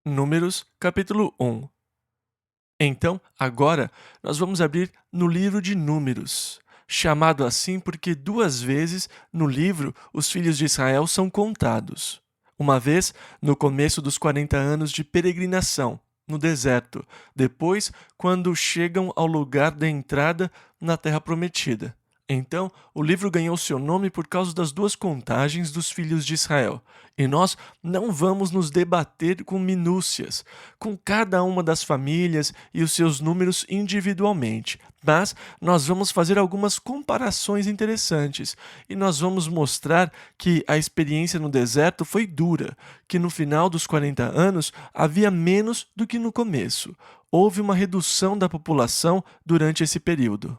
Números, capítulo 1. Então, agora, nós vamos abrir no livro de Números, chamado assim porque duas vezes no livro os filhos de Israel são contados. Uma vez no começo dos 40 anos de peregrinação, no deserto, depois quando chegam ao lugar da entrada na terra prometida. Então, o livro ganhou seu nome por causa das duas contagens dos filhos de Israel. E nós não vamos nos debater com minúcias, com cada uma das famílias e os seus números individualmente, mas nós vamos fazer algumas comparações interessantes e nós vamos mostrar que a experiência no deserto foi dura, que no final dos 40 anos havia menos do que no começo. Houve uma redução da população durante esse período.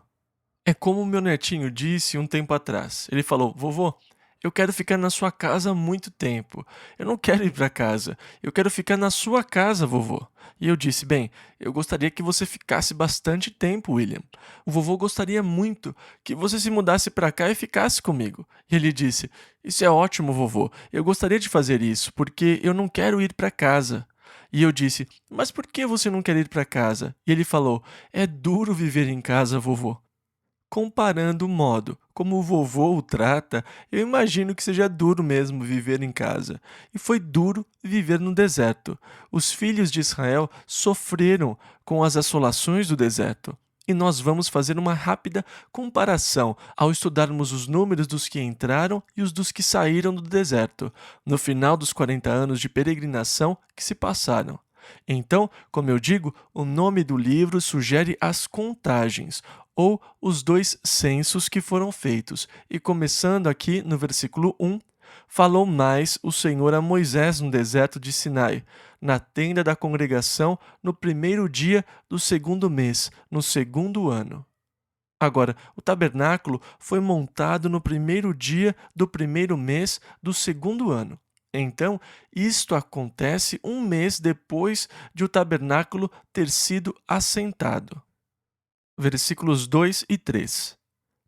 É como o meu netinho disse um tempo atrás. Ele falou: "Vovô, eu quero ficar na sua casa há muito tempo. Eu não quero ir para casa. Eu quero ficar na sua casa, vovô." E eu disse: "Bem, eu gostaria que você ficasse bastante tempo, William. O vovô gostaria muito que você se mudasse para cá e ficasse comigo." E ele disse: "Isso é ótimo, vovô. Eu gostaria de fazer isso, porque eu não quero ir para casa." E eu disse: "Mas por que você não quer ir para casa?" E ele falou: "É duro viver em casa, vovô." Comparando o modo como o vovô o trata, eu imagino que seja duro mesmo viver em casa. E foi duro viver no deserto. Os filhos de Israel sofreram com as assolações do deserto. E nós vamos fazer uma rápida comparação ao estudarmos os números dos que entraram e os dos que saíram do deserto, no final dos 40 anos de peregrinação que se passaram. Então, como eu digo, o nome do livro sugere as contagens, ou os dois censos que foram feitos. E começando aqui no versículo 1, falou mais o Senhor a Moisés no deserto de Sinai, na tenda da congregação, no primeiro dia do segundo mês, no segundo ano. Agora, o tabernáculo foi montado no primeiro dia do primeiro mês do segundo ano. Então, isto acontece um mês depois de o tabernáculo ter sido assentado. Versículos 2 e 3.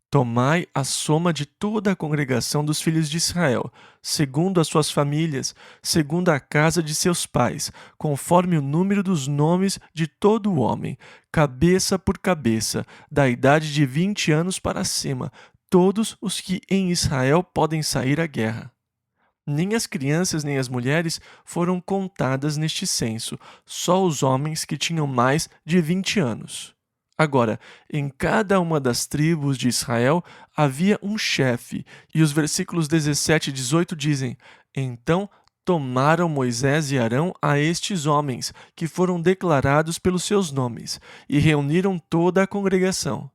Tomai a soma de toda a congregação dos filhos de Israel, segundo as suas famílias, segundo a casa de seus pais, conforme o número dos nomes de todo o homem, cabeça por cabeça, da idade de 20 anos para cima, todos os que em Israel podem sair à guerra. Nem as crianças nem as mulheres foram contadas neste censo, só os homens que tinham mais de 20 anos. Agora, em cada uma das tribos de Israel havia um chefe, e os versículos 17 e 18 dizem: Então tomaram Moisés e Arão a estes homens, que foram declarados pelos seus nomes, e reuniram toda a congregação.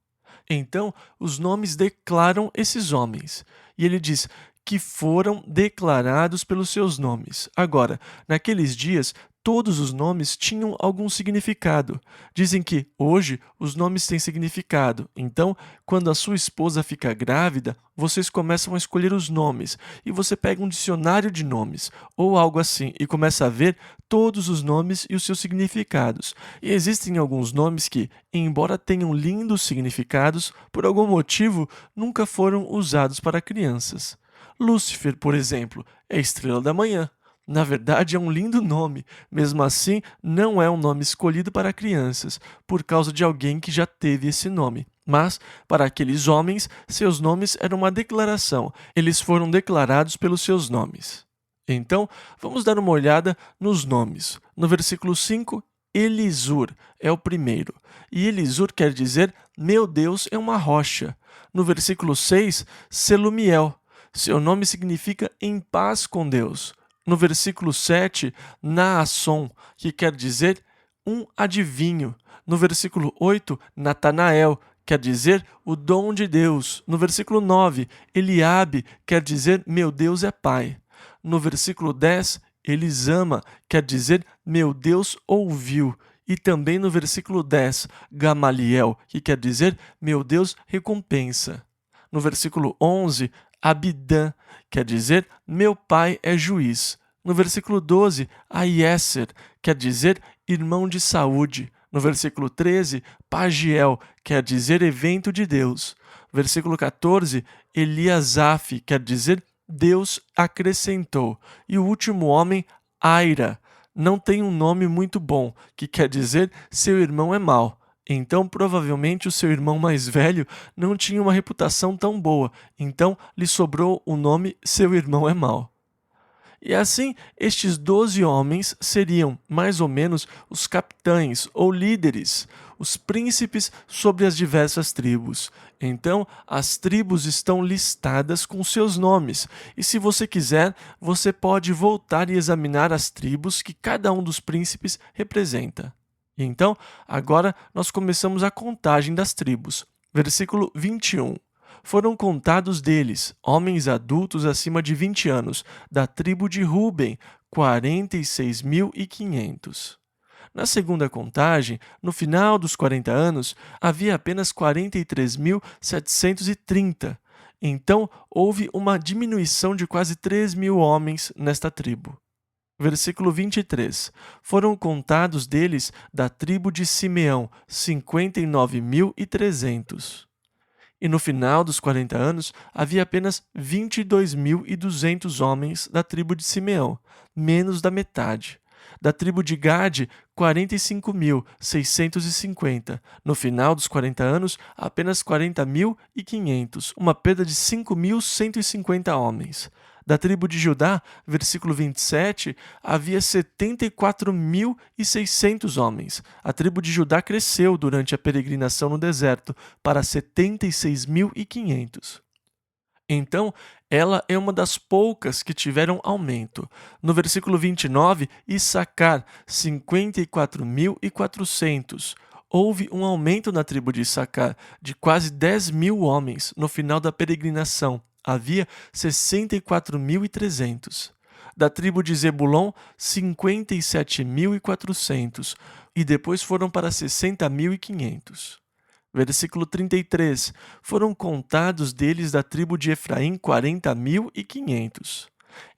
Então, os nomes declaram esses homens. E ele diz que foram declarados pelos seus nomes. Agora, naqueles dias, todos os nomes tinham algum significado. Dizem que hoje os nomes têm significado. Então, quando a sua esposa fica grávida, vocês começam a escolher os nomes e você pega um dicionário de nomes ou algo assim e começa a ver todos os nomes e os seus significados. E existem alguns nomes que, embora tenham lindos significados, por algum motivo nunca foram usados para crianças. Lúcifer, por exemplo, é estrela da manhã. Na verdade, é um lindo nome. Mesmo assim, não é um nome escolhido para crianças, por causa de alguém que já teve esse nome. Mas, para aqueles homens, seus nomes eram uma declaração. Eles foram declarados pelos seus nomes. Então, vamos dar uma olhada nos nomes. No versículo 5, Elisur é o primeiro. E Elisur quer dizer, meu Deus é uma rocha. No versículo 6, Selumiel. Seu nome significa em paz com Deus. No versículo 7, Naasson, que quer dizer um adivinho. No versículo 8, Natanael, quer dizer o dom de Deus. No versículo 9, Eliabe, quer dizer meu Deus é Pai. No versículo 10, Elisama, quer dizer meu Deus ouviu. E também no versículo 10, Gamaliel, que quer dizer meu Deus recompensa. No versículo 11, Abidã, quer dizer meu pai é juiz. No versículo 12, Aiéser, quer dizer irmão de saúde. No versículo 13, Pagiel, quer dizer evento de Deus. Versículo 14, Eliasaf, quer dizer Deus acrescentou. E o último homem, Aira, não tem um nome muito bom, que quer dizer seu irmão é mau. Então, provavelmente, o seu irmão mais velho não tinha uma reputação tão boa, então lhe sobrou o nome seu irmão é mau. E assim, estes 12 homens seriam, mais ou menos, os capitães ou líderes, os príncipes sobre as diversas tribos. Então, as tribos estão listadas com seus nomes, e se você quiser, você pode voltar e examinar as tribos que cada um dos príncipes representa. E então, agora nós começamos a contagem das tribos. Versículo 21. Foram contados deles, homens adultos acima de 20 anos, da tribo de Ruben, 46.500. Na segunda contagem, no final dos 40 anos, havia apenas 43.730. Então, houve uma diminuição de quase 3.000 homens nesta tribo. Versículo 23. Foram contados deles, da tribo de Simeão, 59.300. E no final dos 40 anos, havia apenas 22.200 homens da tribo de Simeão, menos da metade. Da tribo de Gade, 45.650. No final dos 40 anos, apenas 40.500, uma perda de 5.150 homens. Da tribo de Judá, versículo 27, havia 74.600 homens. A tribo de Judá cresceu durante a peregrinação no deserto para 76.500. Então, ela é uma das poucas que tiveram aumento. No versículo 29, Issacar, 54.400. Houve um aumento na tribo de Issacar de quase 10.000 homens no final da peregrinação. Havia 64.300. Da tribo de Zebulon, 57.400. E depois foram para 60.500. Versículo 33. Foram contados deles da tribo de Efraim 40.500.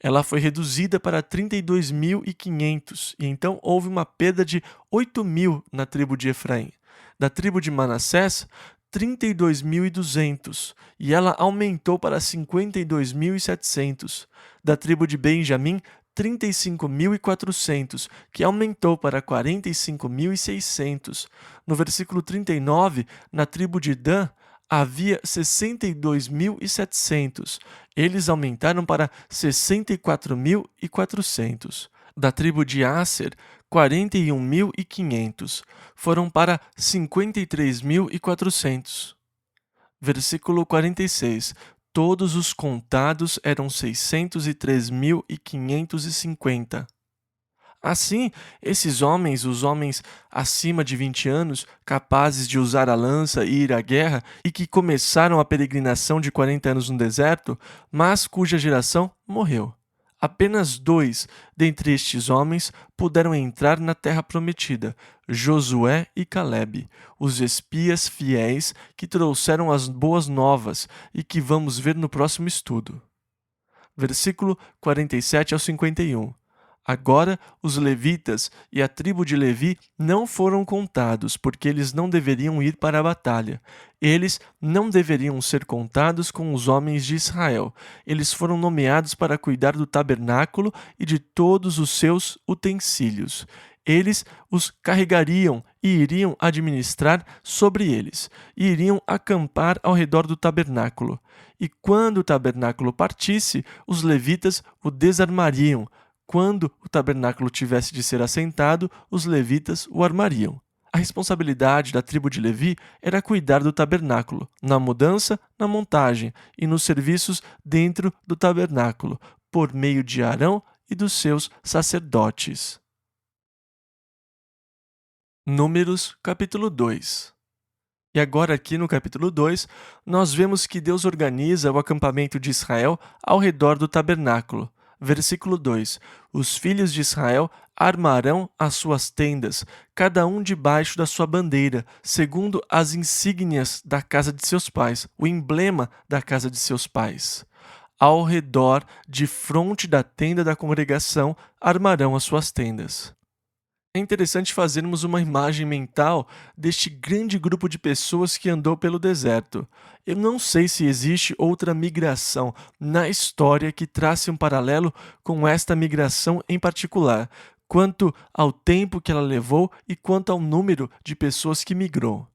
Ela foi reduzida para 32.500, e então houve uma perda de 8.000 na tribo de Efraim. Da tribo de Manassés, 32.200, e ela aumentou para 52.700. Da tribo de Benjamim, 35.400, que aumentou para 45.600. No versículo 39, na tribo de Dan, havia 62.700. Eles aumentaram para 64.400. Da tribo de Asser, 41.500. Foram para 53.400. Versículo 46. Todos os contados eram 603.550. Assim, esses homens, os homens acima de 20 anos, capazes de usar a lança e ir à guerra, e que começaram a peregrinação de 40 anos no deserto, mas cuja geração morreu. Apenas 2 dentre estes homens puderam entrar na terra prometida, Josué e Calebe, os espias fiéis que trouxeram as boas novas e que vamos ver no próximo estudo. Versículo 47 ao 51. Agora, os levitas e a tribo de Levi não foram contados, porque eles não deveriam ir para a batalha. Eles não deveriam ser contados com os homens de Israel. Eles foram nomeados para cuidar do tabernáculo e de todos os seus utensílios. Eles os carregariam e iriam administrar sobre eles, e iriam acampar ao redor do tabernáculo. E quando o tabernáculo partisse, os levitas o desarmariam. Quando o tabernáculo tivesse de ser assentado, os levitas o armariam. A responsabilidade da tribo de Levi era cuidar do tabernáculo, na mudança, na montagem e nos serviços dentro do tabernáculo, por meio de Arão e dos seus sacerdotes. Números, capítulo 2. E agora aqui no capítulo 2, nós vemos que Deus organiza o acampamento de Israel ao redor do tabernáculo. Versículo 2. Os filhos de Israel armarão as suas tendas, cada um debaixo da sua bandeira, segundo as insígnias da casa de seus pais, o emblema da casa de seus pais. Ao redor, de fronte da tenda da congregação, armarão as suas tendas. É interessante fazermos uma imagem mental deste grande grupo de pessoas que andou pelo deserto. Eu não sei se existe outra migração na história que trace um paralelo com esta migração em particular, quanto ao tempo que ela levou e quanto ao número de pessoas que migrou.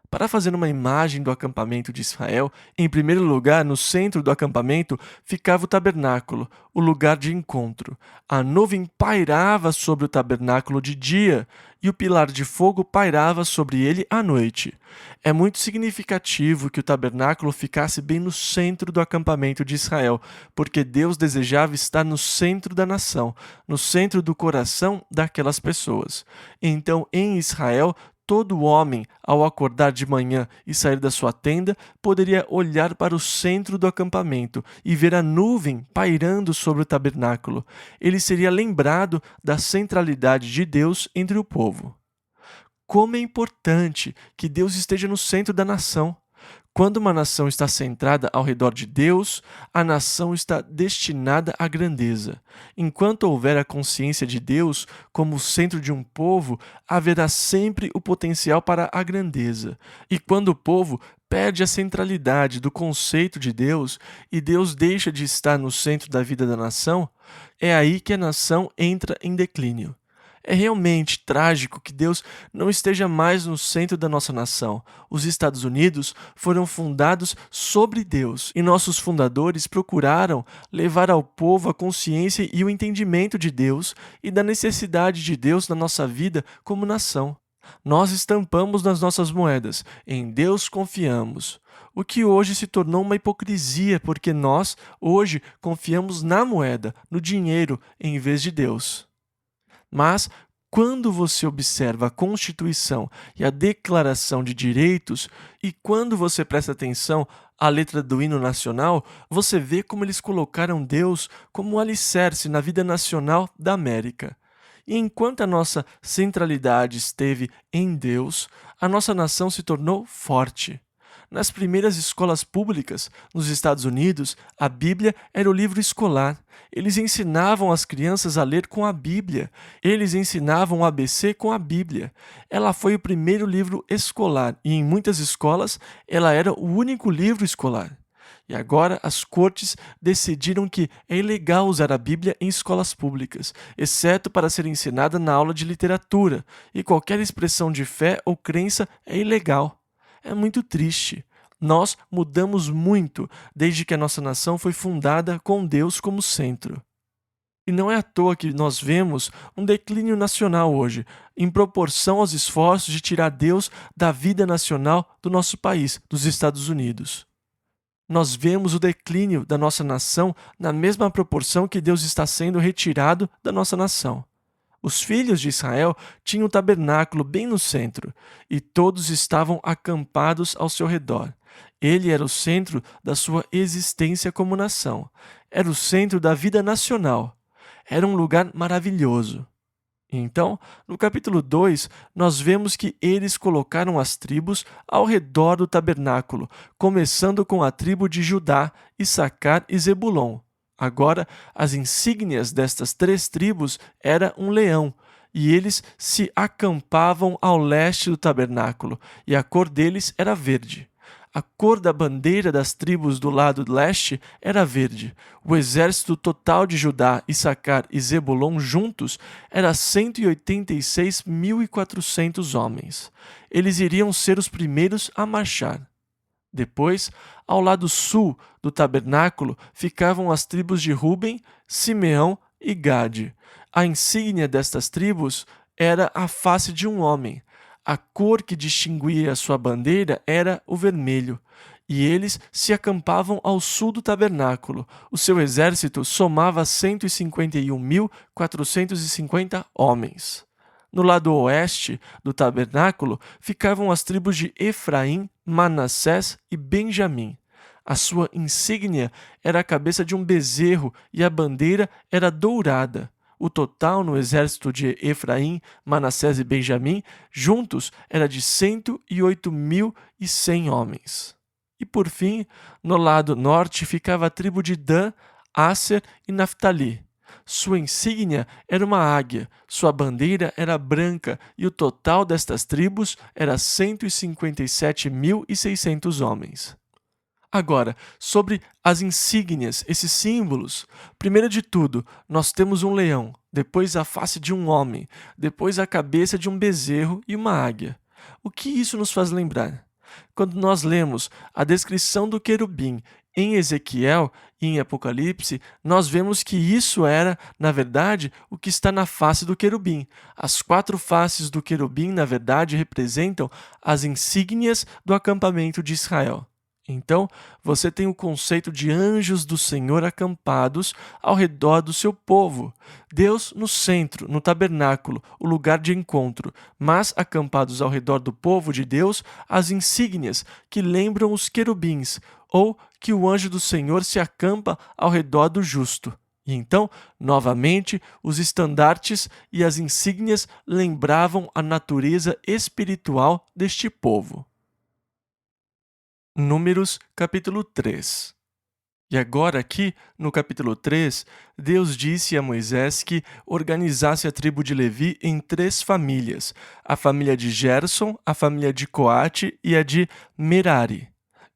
Para fazer uma imagem do acampamento de Israel, em primeiro lugar, no centro do acampamento ficava o tabernáculo, o lugar de encontro. A nuvem pairava sobre o tabernáculo de dia e o pilar de fogo pairava sobre ele à noite. É muito significativo que o tabernáculo ficasse bem no centro do acampamento de Israel, porque Deus desejava estar no centro da nação, no centro do coração daquelas pessoas. Então, em Israel, todo homem, ao acordar de manhã e sair da sua tenda, poderia olhar para o centro do acampamento e ver a nuvem pairando sobre o tabernáculo. Ele seria lembrado da centralidade de Deus entre o povo. Como é importante que Deus esteja no centro da nação. Quando uma nação está centrada ao redor de Deus, a nação está destinada à grandeza. Enquanto houver a consciência de Deus como o centro de um povo, haverá sempre o potencial para a grandeza. E quando o povo perde a centralidade do conceito de Deus e Deus deixa de estar no centro da vida da nação, é aí que a nação entra em declínio. É realmente trágico que Deus não esteja mais no centro da nossa nação. Os Estados Unidos foram fundados sobre Deus e nossos fundadores procuraram levar ao povo a consciência e o entendimento de Deus e da necessidade de Deus na nossa vida como nação. Nós estampamos nas nossas moedas: em Deus confiamos. O que hoje se tornou uma hipocrisia, porque nós, hoje, confiamos na moeda, no dinheiro, em vez de Deus. Mas, quando você observa a Constituição e a Declaração de Direitos, e quando você presta atenção à letra do hino nacional, você vê como eles colocaram Deus como um alicerce na vida nacional da América. E enquanto a nossa centralidade esteve em Deus, a nossa nação se tornou forte. Nas primeiras escolas públicas nos Estados Unidos, a Bíblia era o livro escolar. Eles ensinavam as crianças a ler com a Bíblia. Eles ensinavam o ABC com a Bíblia. Ela foi o primeiro livro escolar e, em muitas escolas, ela era o único livro escolar. E agora as cortes decidiram que é ilegal usar a Bíblia em escolas públicas, exceto para ser ensinada na aula de literatura, e qualquer expressão de fé ou crença é ilegal. É muito triste. Nós mudamos muito desde que a nossa nação foi fundada com Deus como centro. E não é à toa que nós vemos um declínio nacional hoje, em proporção aos esforços de tirar Deus da vida nacional do nosso país, dos Estados Unidos. Nós vemos o declínio da nossa nação na mesma proporção que Deus está sendo retirado da nossa nação. Os filhos de Israel tinham o tabernáculo bem no centro, e todos estavam acampados ao seu redor. Ele era o centro da sua existência como nação. Era o centro da vida nacional. Era um lugar maravilhoso. Então, no capítulo 2, nós vemos que eles colocaram as tribos ao redor do tabernáculo, começando com a tribo de Judá, Issacar e Zebulon. Agora, as insígnias destas 3 tribos era um leão, e eles se acampavam ao leste do tabernáculo, e a cor deles era verde. A cor da bandeira das tribos do lado leste era verde. O exército total de Judá, Issacar e Zebulon juntos era 186.400 homens. Eles iriam ser os primeiros a marchar. Depois, ao lado sul do tabernáculo, ficavam as tribos de Ruben, Simeão e Gade. A insígnia destas tribos era a face de um homem. A cor que distinguia a sua bandeira era o vermelho. E eles se acampavam ao sul do tabernáculo. O seu exército somava 151.450 homens. No lado oeste do tabernáculo ficavam as tribos de Efraim, Manassés e Benjamim. A sua insígnia era a cabeça de um bezerro e a bandeira era dourada. O total no exército de Efraim, Manassés e Benjamim, juntos, era de 108.100 homens. E por fim, no lado norte ficava a tribo de Dan, Asser e Naftali. Sua insígnia era uma águia, sua bandeira era branca e o total destas tribos era 157.600 homens. Agora, sobre as insígnias, esses símbolos, primeiro de tudo, nós temos um leão. depois a face de um homem, depois a cabeça de um bezerro e uma águia. O que isso nos faz lembrar? Quando nós lemos a descrição do querubim em Ezequiel e em Apocalipse, nós vemos que isso era, na verdade, o que está na face do querubim. As 4 faces do querubim, na verdade, representam as insígnias do acampamento de Israel. Então, você tem o conceito de anjos do Senhor acampados ao redor do seu povo. Deus no centro, no tabernáculo, o lugar de encontro, mas acampados ao redor do povo de Deus, as insígnias que lembram os querubins, ou que o anjo do Senhor se acampa ao redor do justo. E então, novamente, os estandartes e as insígnias lembravam a natureza espiritual deste povo. Números, capítulo 3. E agora, aqui no capítulo 3, Deus disse a Moisés que organizasse a tribo de Levi em 3 famílias: a família de Gerson, a família de Coate e a de Merari.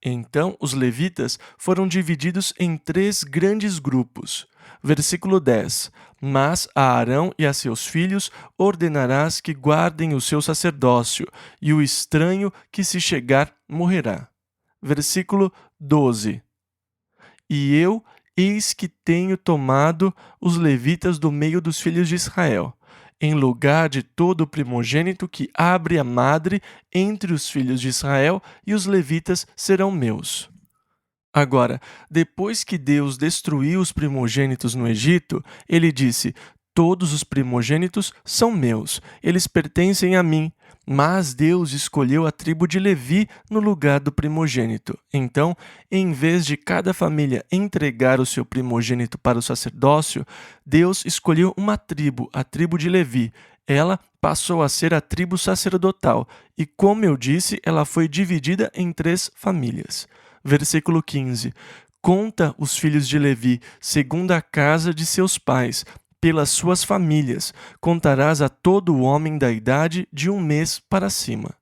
Então, os levitas foram divididos em 3 grandes grupos. Versículo 10: Mas a Arão e a seus filhos ordenarás que guardem o seu sacerdócio, e o estranho que se chegar morrerá. Versículo 12: E eu, eis que tenho tomado os levitas do meio dos filhos de Israel, em lugar de todo o primogênito que abre a madre entre os filhos de Israel, e os levitas serão meus. Agora, depois que Deus destruiu os primogênitos no Egito, ele disse: Todos os primogênitos são meus, eles pertencem a mim. Mas Deus escolheu a tribo de Levi no lugar do primogênito. Então, em vez de cada família entregar o seu primogênito para o sacerdócio, Deus escolheu uma tribo, a tribo de Levi. Ela passou a ser a tribo sacerdotal, e como eu disse, ela foi dividida em 3 famílias. Versículo 15: Conta os filhos de Levi, segundo a casa de seus pais, pelas suas famílias, contarás a todo homem da idade de 1 mês para cima.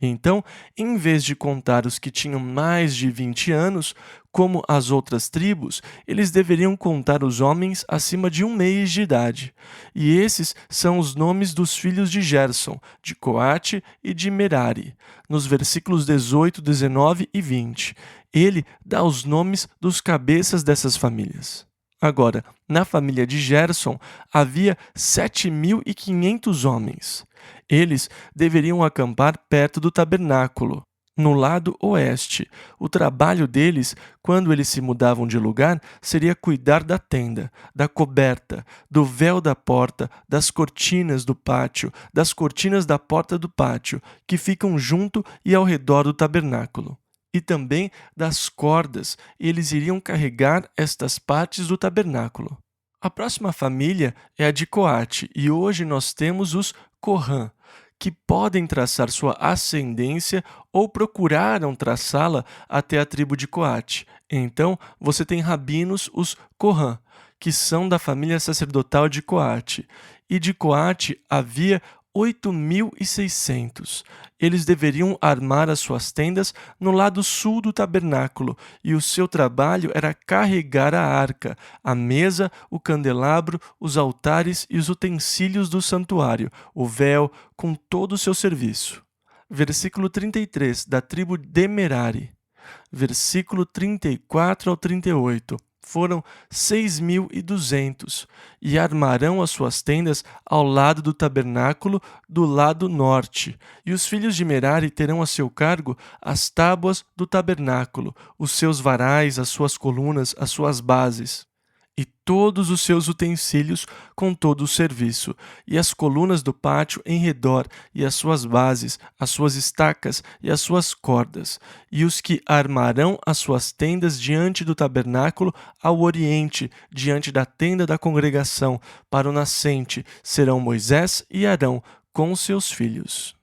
Então, em vez de contar os que tinham mais de 20 anos, como as outras tribos, eles deveriam contar os homens acima de 1 mês de idade. E esses são os nomes dos filhos de Gerson, de Coate e de Merari, nos versículos 18, 19 e 20. Ele dá os nomes dos cabeças dessas famílias. Agora, na família de Gerson, havia 7.500 homens. Eles deveriam acampar perto do tabernáculo, no lado oeste. O trabalho deles, quando eles se mudavam de lugar, seria cuidar da tenda, da coberta, do véu da porta, das cortinas do pátio, das cortinas da porta do pátio, que ficam junto e ao redor do tabernáculo. E também das cordas, eles iriam carregar estas partes do tabernáculo. A próxima família é a de Coate, e hoje nós temos os Corrã, que podem traçar sua ascendência ou procuraram traçá-la até a tribo de Coate. Então, você tem rabinos, os Corrã, que são da família sacerdotal de Coate. E de Coate havia 8.600. Eles deveriam armar as suas tendas no lado sul do tabernáculo, e o seu trabalho era carregar a arca, a mesa, o candelabro, os altares e os utensílios do santuário, o véu, com todo o seu serviço. Versículo 33, da tribo de Merari. Versículo 34 ao 38. Foram 6.200, e armarão as suas tendas ao lado do tabernáculo, do lado norte. E os filhos de Merari terão a seu cargo as tábuas do tabernáculo, os seus varais, as suas colunas, as suas bases, e todos os seus utensílios com todo o serviço, e as colunas do pátio em redor, e as suas bases, as suas estacas e as suas cordas, e os que armarão as suas tendas diante do tabernáculo ao oriente, diante da tenda da congregação, para o nascente, serão Moisés e Arão com seus filhos.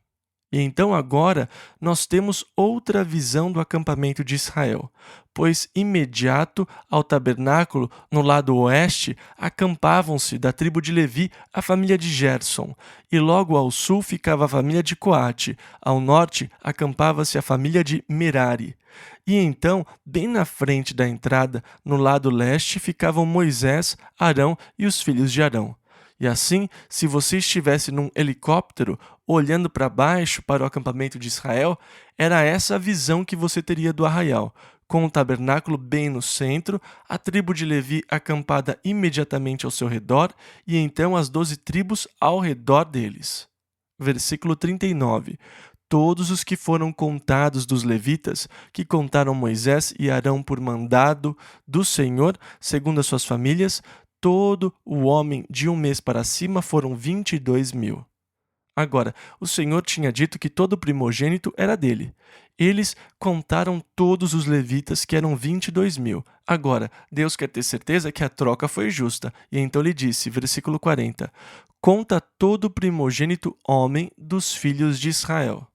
E então agora nós temos outra visão do acampamento de Israel, pois imediato ao tabernáculo, no lado oeste, acampavam-se da tribo de Levi a família de Gerson, e logo ao sul ficava a família de Coate, ao norte acampava-se a família de Merari. E então, bem na frente da entrada, no lado leste, ficavam Moisés, Arão e os filhos de Arão. E assim, se você estivesse num helicóptero olhando para baixo para o acampamento de Israel, era essa a visão que você teria do arraial, com o tabernáculo bem no centro, a tribo de Levi acampada imediatamente ao seu redor e então as 12 tribos ao redor deles. Versículo 39. Todos os que foram contados dos levitas, que contaram Moisés e Arão por mandado do Senhor, segundo as suas famílias, todo o homem de um mês para cima foram 22.000. Agora, o Senhor tinha dito que todo primogênito era dele. Eles contaram todos os levitas, que eram 22.000. Agora, Deus quer ter certeza que a troca foi justa. E então lhe disse, versículo 40, conta todo primogênito homem dos filhos de Israel.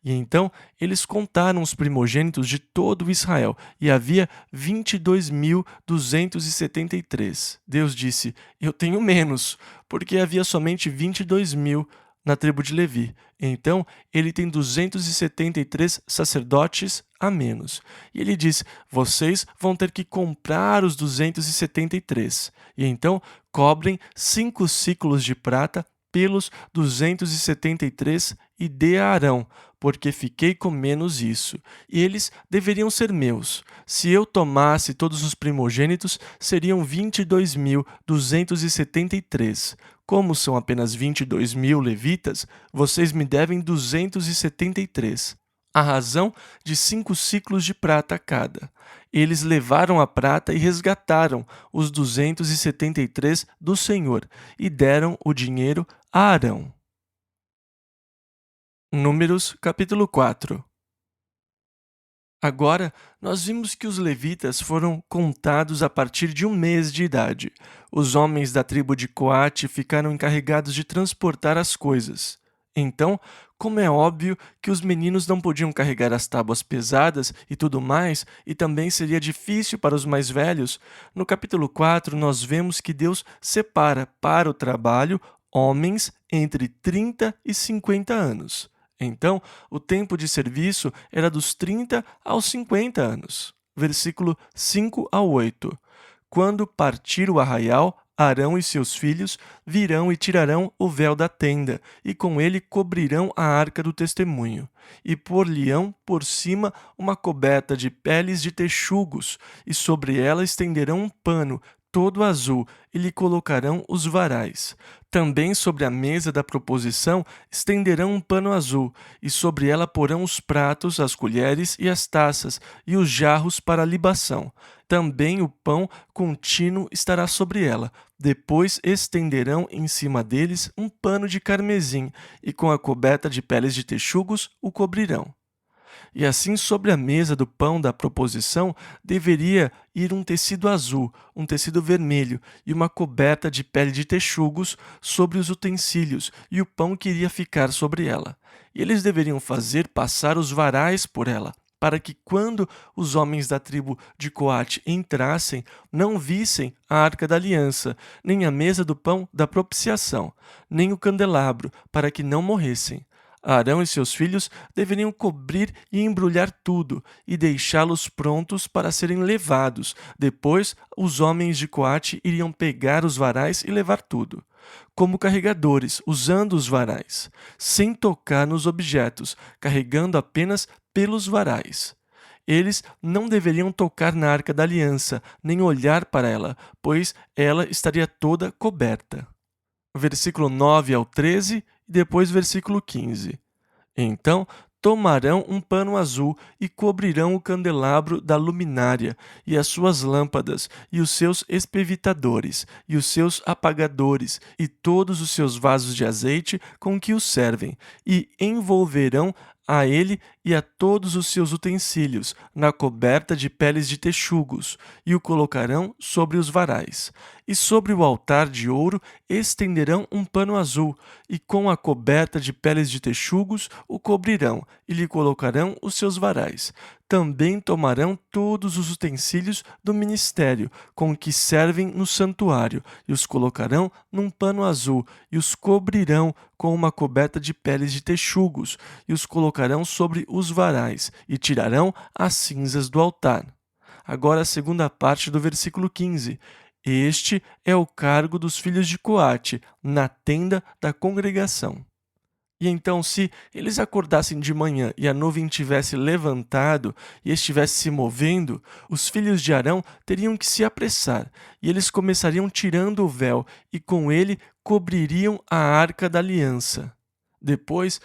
E então eles contaram os primogênitos de todo Israel, e havia 22.273. Deus disse, eu tenho menos, porque havia somente 22.000 na tribo de Levi. Então ele tem 273 sacerdotes a menos. E ele diz, vocês vão ter que comprar os 273. E então cobrem 5 ciclos de prata pelos 273 e dê a Arão, porque fiquei com menos isso. E eles deveriam ser meus. Se eu tomasse todos os primogênitos, seriam 22.273. Como são apenas 22.000 levitas, vocês me devem 273. A razão de 5 ciclos de prata cada. Eles levaram a prata e resgataram os 273 do Senhor e deram o dinheiro a Arão. Números capítulo 4. Agora, nós vimos que os levitas foram contados a partir de um mês de idade. Os homens da tribo de Coate ficaram encarregados de transportar as coisas. Então, como é óbvio que os meninos não podiam carregar as tábuas pesadas e tudo mais, e também seria difícil para os mais velhos, no capítulo 4 nós vemos que Deus separa para o trabalho homens entre 30 e 50 anos. Então, o tempo de serviço era dos 30 aos 50 anos. Versículo 5 a 8. Quando partir o arraial, Arão e seus filhos virão e tirarão o véu da tenda, e com ele cobrirão a arca do testemunho, e por-lhe-ão por cima uma coberta de peles de texugos, e sobre ela estenderão um pano todo azul, e lhe colocarão os varais. Também sobre a mesa da proposição estenderão um pano azul, e sobre ela porão os pratos, as colheres e as taças, e os jarros para a libação. Também o pão contínuo estará sobre ela. Depois estenderão em cima deles um pano de carmesim, e com a coberta de peles de texugos o cobrirão. E assim sobre a mesa do pão da proposição deveria ir um tecido azul, um tecido vermelho e uma coberta de pele de texugos sobre os utensílios, e o pão que iria ficar sobre ela. E eles deveriam fazer passar os varais por ela, para que quando os homens da tribo de Coate entrassem, não vissem a arca da aliança, nem a mesa do pão da propiciação, nem o candelabro, para que não morressem. Arão e seus filhos deveriam cobrir e embrulhar tudo e deixá-los prontos para serem levados. Depois, os homens de Coate iriam pegar os varais e levar tudo, como carregadores, usando os varais, sem tocar nos objetos, carregando apenas pelos varais. Eles não deveriam tocar na arca da aliança, nem olhar para ela, pois ela estaria toda coberta. Versículo 9 ao 13 e depois versículo 15. Então tomarão um pano azul e cobrirão o candelabro da luminária, e as suas lâmpadas, e os seus espevitadores, e os seus apagadores, e todos os seus vasos de azeite com que os servem, e envolverão a ele e a todos os seus utensílios na coberta de peles de texugos, e o colocarão sobre os varais. E sobre o altar de ouro estenderão um pano azul, e com a coberta de peles de texugos o cobrirão, e lhe colocarão os seus varais. Também tomarão todos os utensílios do ministério com que servem no santuário, e os colocarão num pano azul, e os cobrirão com uma coberta de peles de texugos, e os colocarão sobre os varais, e tirarão as cinzas do altar. Agora a segunda parte do versículo 15. Este é o cargo dos filhos de Coate na tenda da congregação. E então, se eles acordassem de manhã e a nuvem tivesse levantado e estivesse se movendo, os filhos de Arão teriam que se apressar, e eles começariam tirando o véu, e com ele cobririam a arca da aliança. Depois,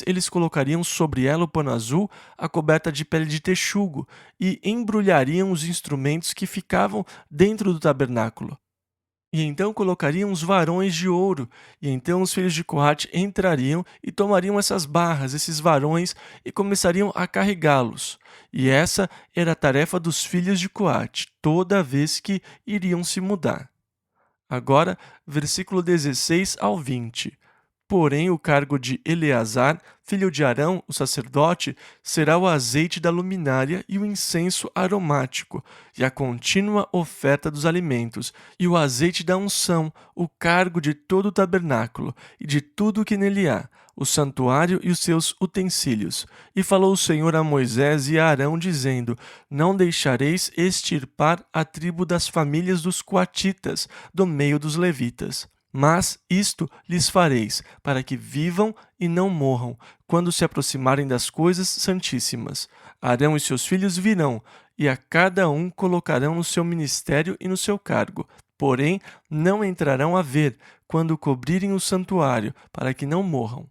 eles colocariam sobre ela o pano azul, a coberta de pele de texugo, e embrulhariam os instrumentos que ficavam dentro do tabernáculo. E então colocariam os varões de ouro, e então os filhos de Coate entrariam e tomariam essas barras, esses varões, e começariam a carregá-los. E essa era a tarefa dos filhos de Coate, toda vez que iriam se mudar. Agora, versículo 16 ao 20. Porém, o cargo de Eleazar, filho de Arão, o sacerdote, será o azeite da luminária e o incenso aromático, e a contínua oferta dos alimentos, e o azeite da unção, o cargo de todo o tabernáculo, e de tudo o que nele há, o santuário e os seus utensílios. E falou o Senhor a Moisés e a Arão, dizendo: Não deixareis extirpar a tribo das famílias dos coatitas, do meio dos levitas. Mas isto lhes fareis, para que vivam e não morram, quando se aproximarem das coisas santíssimas. Arão e seus filhos virão, e a cada um colocarão no seu ministério e no seu cargo. Porém, não entrarão a ver, quando cobrirem o santuário, para que não morram.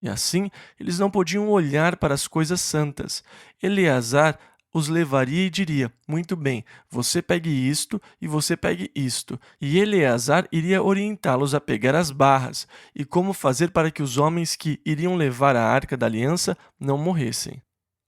E assim, eles não podiam olhar para as coisas santas. Eleazar os levaria e diria: Muito bem, você pegue isto e você pegue isto. E Eleazar iria orientá-los a pegar as barras e como fazer para que os homens que iriam levar a arca da aliança não morressem.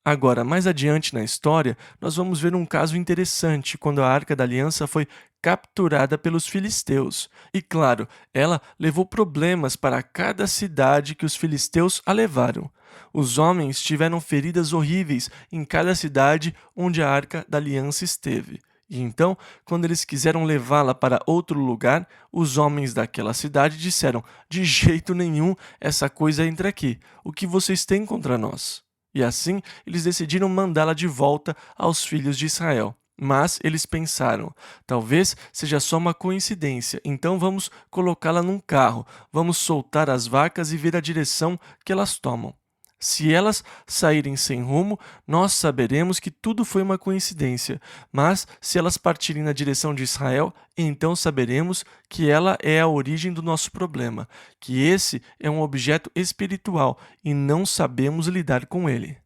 Agora, mais adiante na história, nós vamos ver um caso interessante quando a Arca da Aliança foi capturada pelos filisteus. E claro, ela levou problemas para cada cidade que os filisteus a levaram. Os homens tiveram feridas horríveis em cada cidade onde a Arca da Aliança esteve. E então, quando eles quiseram levá-la para outro lugar, os homens daquela cidade disseram: De jeito nenhum essa coisa entra aqui. O que vocês têm contra nós? E assim, eles decidiram mandá-la de volta aos filhos de Israel. Mas eles pensaram: talvez seja só uma coincidência, então vamos colocá-la num carro, vamos soltar as vacas e ver a direção que elas tomam. Se elas saírem sem rumo, nós saberemos que tudo foi uma coincidência, mas se elas partirem na direção de Israel, então saberemos que ela é a origem do nosso problema, que esse é um objeto espiritual e não sabemos lidar com ele.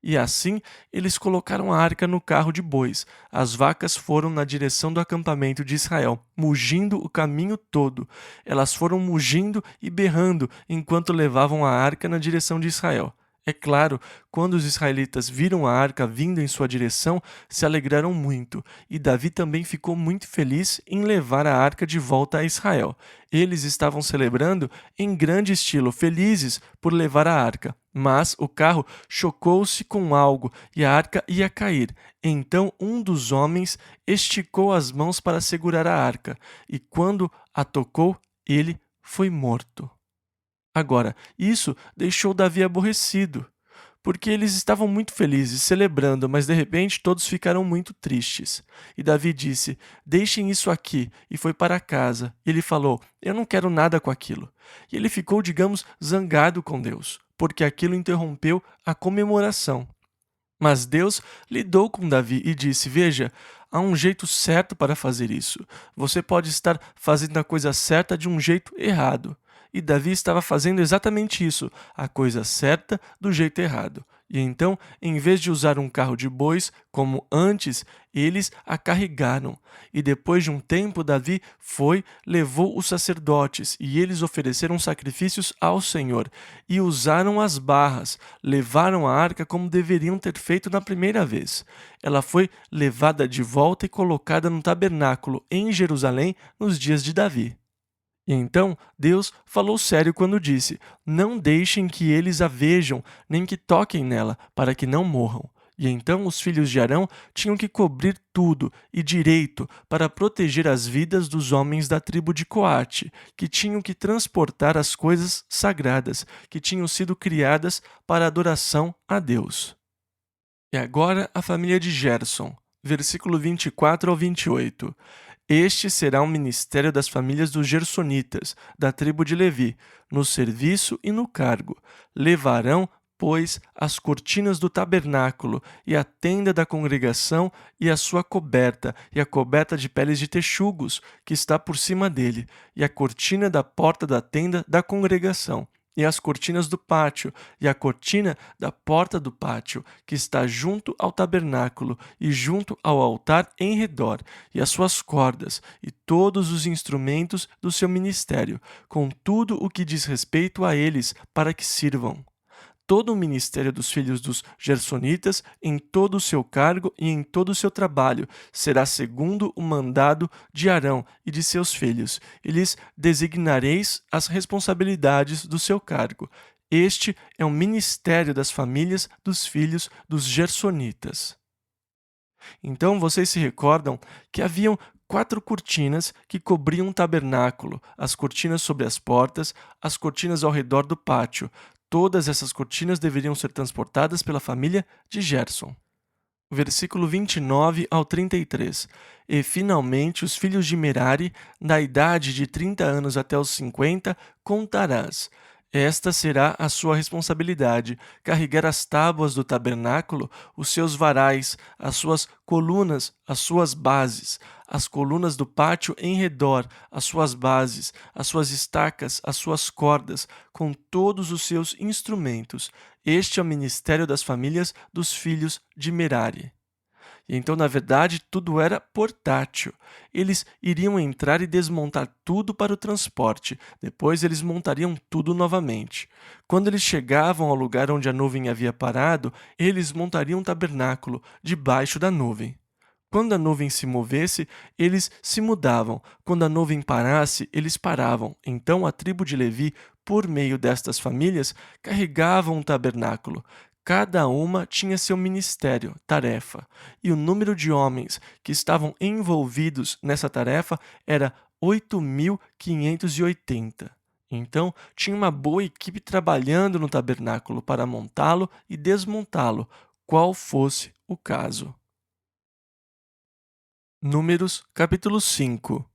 E assim eles colocaram a arca no carro de bois. As vacas foram na direção do acampamento de Israel, mugindo o caminho todo. Elas foram mugindo e berrando enquanto levavam a arca na direção de Israel. É claro, quando os israelitas viram a arca vindo em sua direção, se alegraram muito, e Davi também ficou muito feliz em levar a arca de volta a Israel. Eles estavam celebrando em grande estilo, felizes por levar a arca. Mas o carro chocou-se com algo e a arca ia cair. Então um dos homens esticou as mãos para segurar a arca, e quando a tocou, ele foi morto. Agora, isso deixou Davi aborrecido, porque eles estavam muito felizes, celebrando, mas de repente todos ficaram muito tristes. E Davi disse: Deixem isso aqui, e foi para casa. E ele falou: Eu não quero nada com aquilo. E ele ficou, digamos, zangado com Deus, porque aquilo interrompeu a comemoração. Mas Deus lidou com Davi e disse: Veja, há um jeito certo para fazer isso. Você pode estar fazendo a coisa certa de um jeito errado. E Davi estava fazendo exatamente isso, a coisa certa do jeito errado. E então, em vez de usar um carro de bois, como antes, eles a carregaram. E depois de um tempo, Davi levou os sacerdotes, e eles ofereceram sacrifícios ao Senhor, e usaram as barras, levaram a arca como deveriam ter feito na primeira vez. Ela foi levada de volta e colocada no tabernáculo em Jerusalém nos dias de Davi. E então Deus falou sério quando disse: Não deixem que eles a vejam, nem que toquem nela, para que não morram. E então os filhos de Arão tinham que cobrir tudo e direito para proteger as vidas dos homens da tribo de Coate, que tinham que transportar as coisas sagradas que tinham sido criadas para adoração a Deus. E agora a família de Gerson. Versículo 24 ao 28. Este será um ministério das famílias dos Gersonitas, da tribo de Levi, no serviço e no cargo. Levarão, pois, as cortinas do tabernáculo, e a tenda da congregação, e a sua coberta, e a coberta de peles de texugos, que está por cima dele, e a cortina da porta da tenda da congregação, e as cortinas do pátio, e a cortina da porta do pátio, que está junto ao tabernáculo e junto ao altar em redor, e as suas cordas, e todos os instrumentos do seu ministério, com tudo o que diz respeito a eles, para que sirvam. Todo o ministério dos filhos dos Gersonitas, em todo o seu cargo e em todo o seu trabalho, será segundo o mandado de Arão e de seus filhos, e lhes designareis as responsabilidades do seu cargo. Este é o ministério das famílias dos filhos dos Gersonitas. Então vocês se recordam que haviam 4 cortinas que cobriam o tabernáculo, as cortinas sobre as portas, as cortinas ao redor do pátio. Todas essas cortinas deveriam ser transportadas pela família de Gerson. Versículo 29 ao 33. E finalmente os filhos de Merari, da idade de 30 anos até os 50, contarás. Esta será a sua responsabilidade: carregar as tábuas do tabernáculo, os seus varais, as suas colunas, as suas bases, as colunas do pátio em redor, as suas bases, as suas estacas, as suas cordas, com todos os seus instrumentos. Este é o ministério das famílias dos filhos de Merari. E então, na verdade, tudo era portátil. Eles iriam entrar e desmontar tudo para o transporte. Depois eles montariam tudo novamente. Quando eles chegavam ao lugar onde a nuvem havia parado, eles montariam um tabernáculo debaixo da nuvem. Quando a nuvem se movesse, eles se mudavam. Quando a nuvem parasse, eles paravam. Então a tribo de Levi, por meio destas famílias, carregavam um tabernáculo. Cada uma tinha seu ministério, tarefa, e o número de homens que estavam envolvidos nessa tarefa era 8.580. Então, tinha uma boa equipe trabalhando no tabernáculo para montá-lo e desmontá-lo, qual fosse o caso. Números, capítulo 5.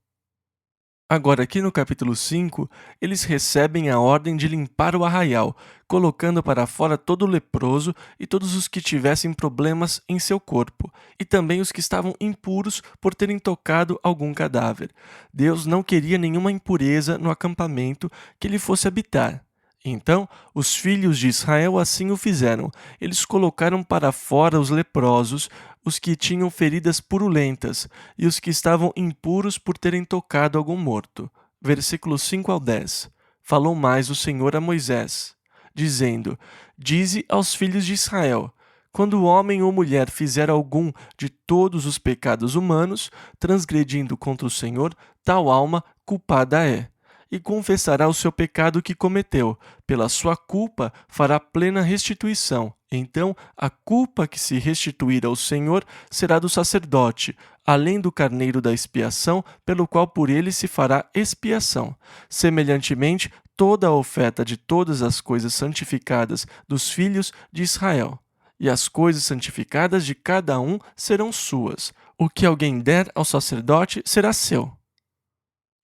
Agora, aqui no capítulo 5, eles recebem a ordem de limpar o arraial, colocando para fora todo o leproso e todos os que tivessem problemas em seu corpo, e também os que estavam impuros por terem tocado algum cadáver. Deus não queria nenhuma impureza no acampamento que ele fosse habitar. Então, os filhos de Israel assim o fizeram. Eles colocaram para fora os leprosos, os que tinham feridas purulentas e os que estavam impuros por terem tocado algum morto. Versículos 5 ao 10. Falou mais o Senhor a Moisés, dizendo: Dize aos filhos de Israel: quando homem ou mulher fizer algum de todos os pecados humanos, transgredindo contra o Senhor, tal alma culpada é. E confessará o seu pecado que cometeu. Pela sua culpa fará plena restituição. Então, a culpa que se restituir ao Senhor será do sacerdote, além do carneiro da expiação, pelo qual por ele se fará expiação. Semelhantemente, toda a oferta de todas as coisas santificadas dos filhos de Israel. E as coisas santificadas de cada um serão suas. O que alguém der ao sacerdote será seu.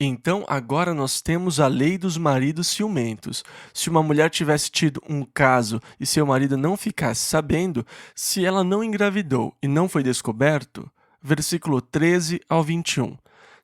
Então, agora nós temos a lei dos maridos ciumentos. Se uma mulher tivesse tido um caso e seu marido não ficasse sabendo, se ela não engravidou e não foi descoberto, versículo 13 ao 21.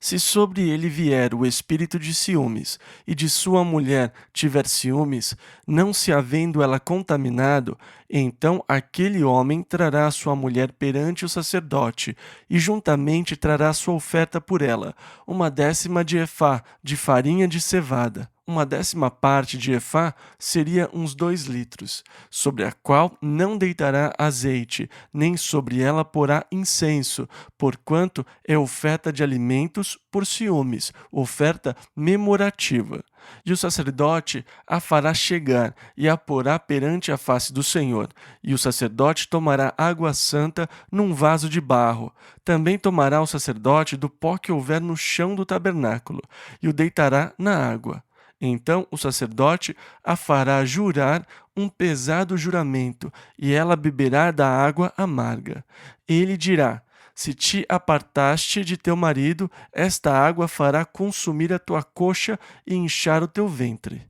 Se sobre ele vier o espírito de ciúmes, e de sua mulher tiver ciúmes, não se havendo ela contaminado, então aquele homem trará a sua mulher perante o sacerdote, e juntamente trará sua oferta por ela, 1/10 de efá de farinha de cevada. 1/10 parte de efá seria uns 2 litros, sobre a qual não deitará azeite, nem sobre ela porá incenso, porquanto é oferta de alimentos por ciúmes, oferta memorativa. E o sacerdote a fará chegar e a porá perante a face do Senhor. E o sacerdote tomará água santa num vaso de barro. Também tomará o sacerdote do pó que houver no chão do tabernáculo, e o deitará na água. Então o sacerdote a fará jurar um pesado juramento, e ela beberá da água amarga. Ele dirá: Se te apartaste de teu marido, esta água fará consumir a tua coxa e inchar o teu ventre.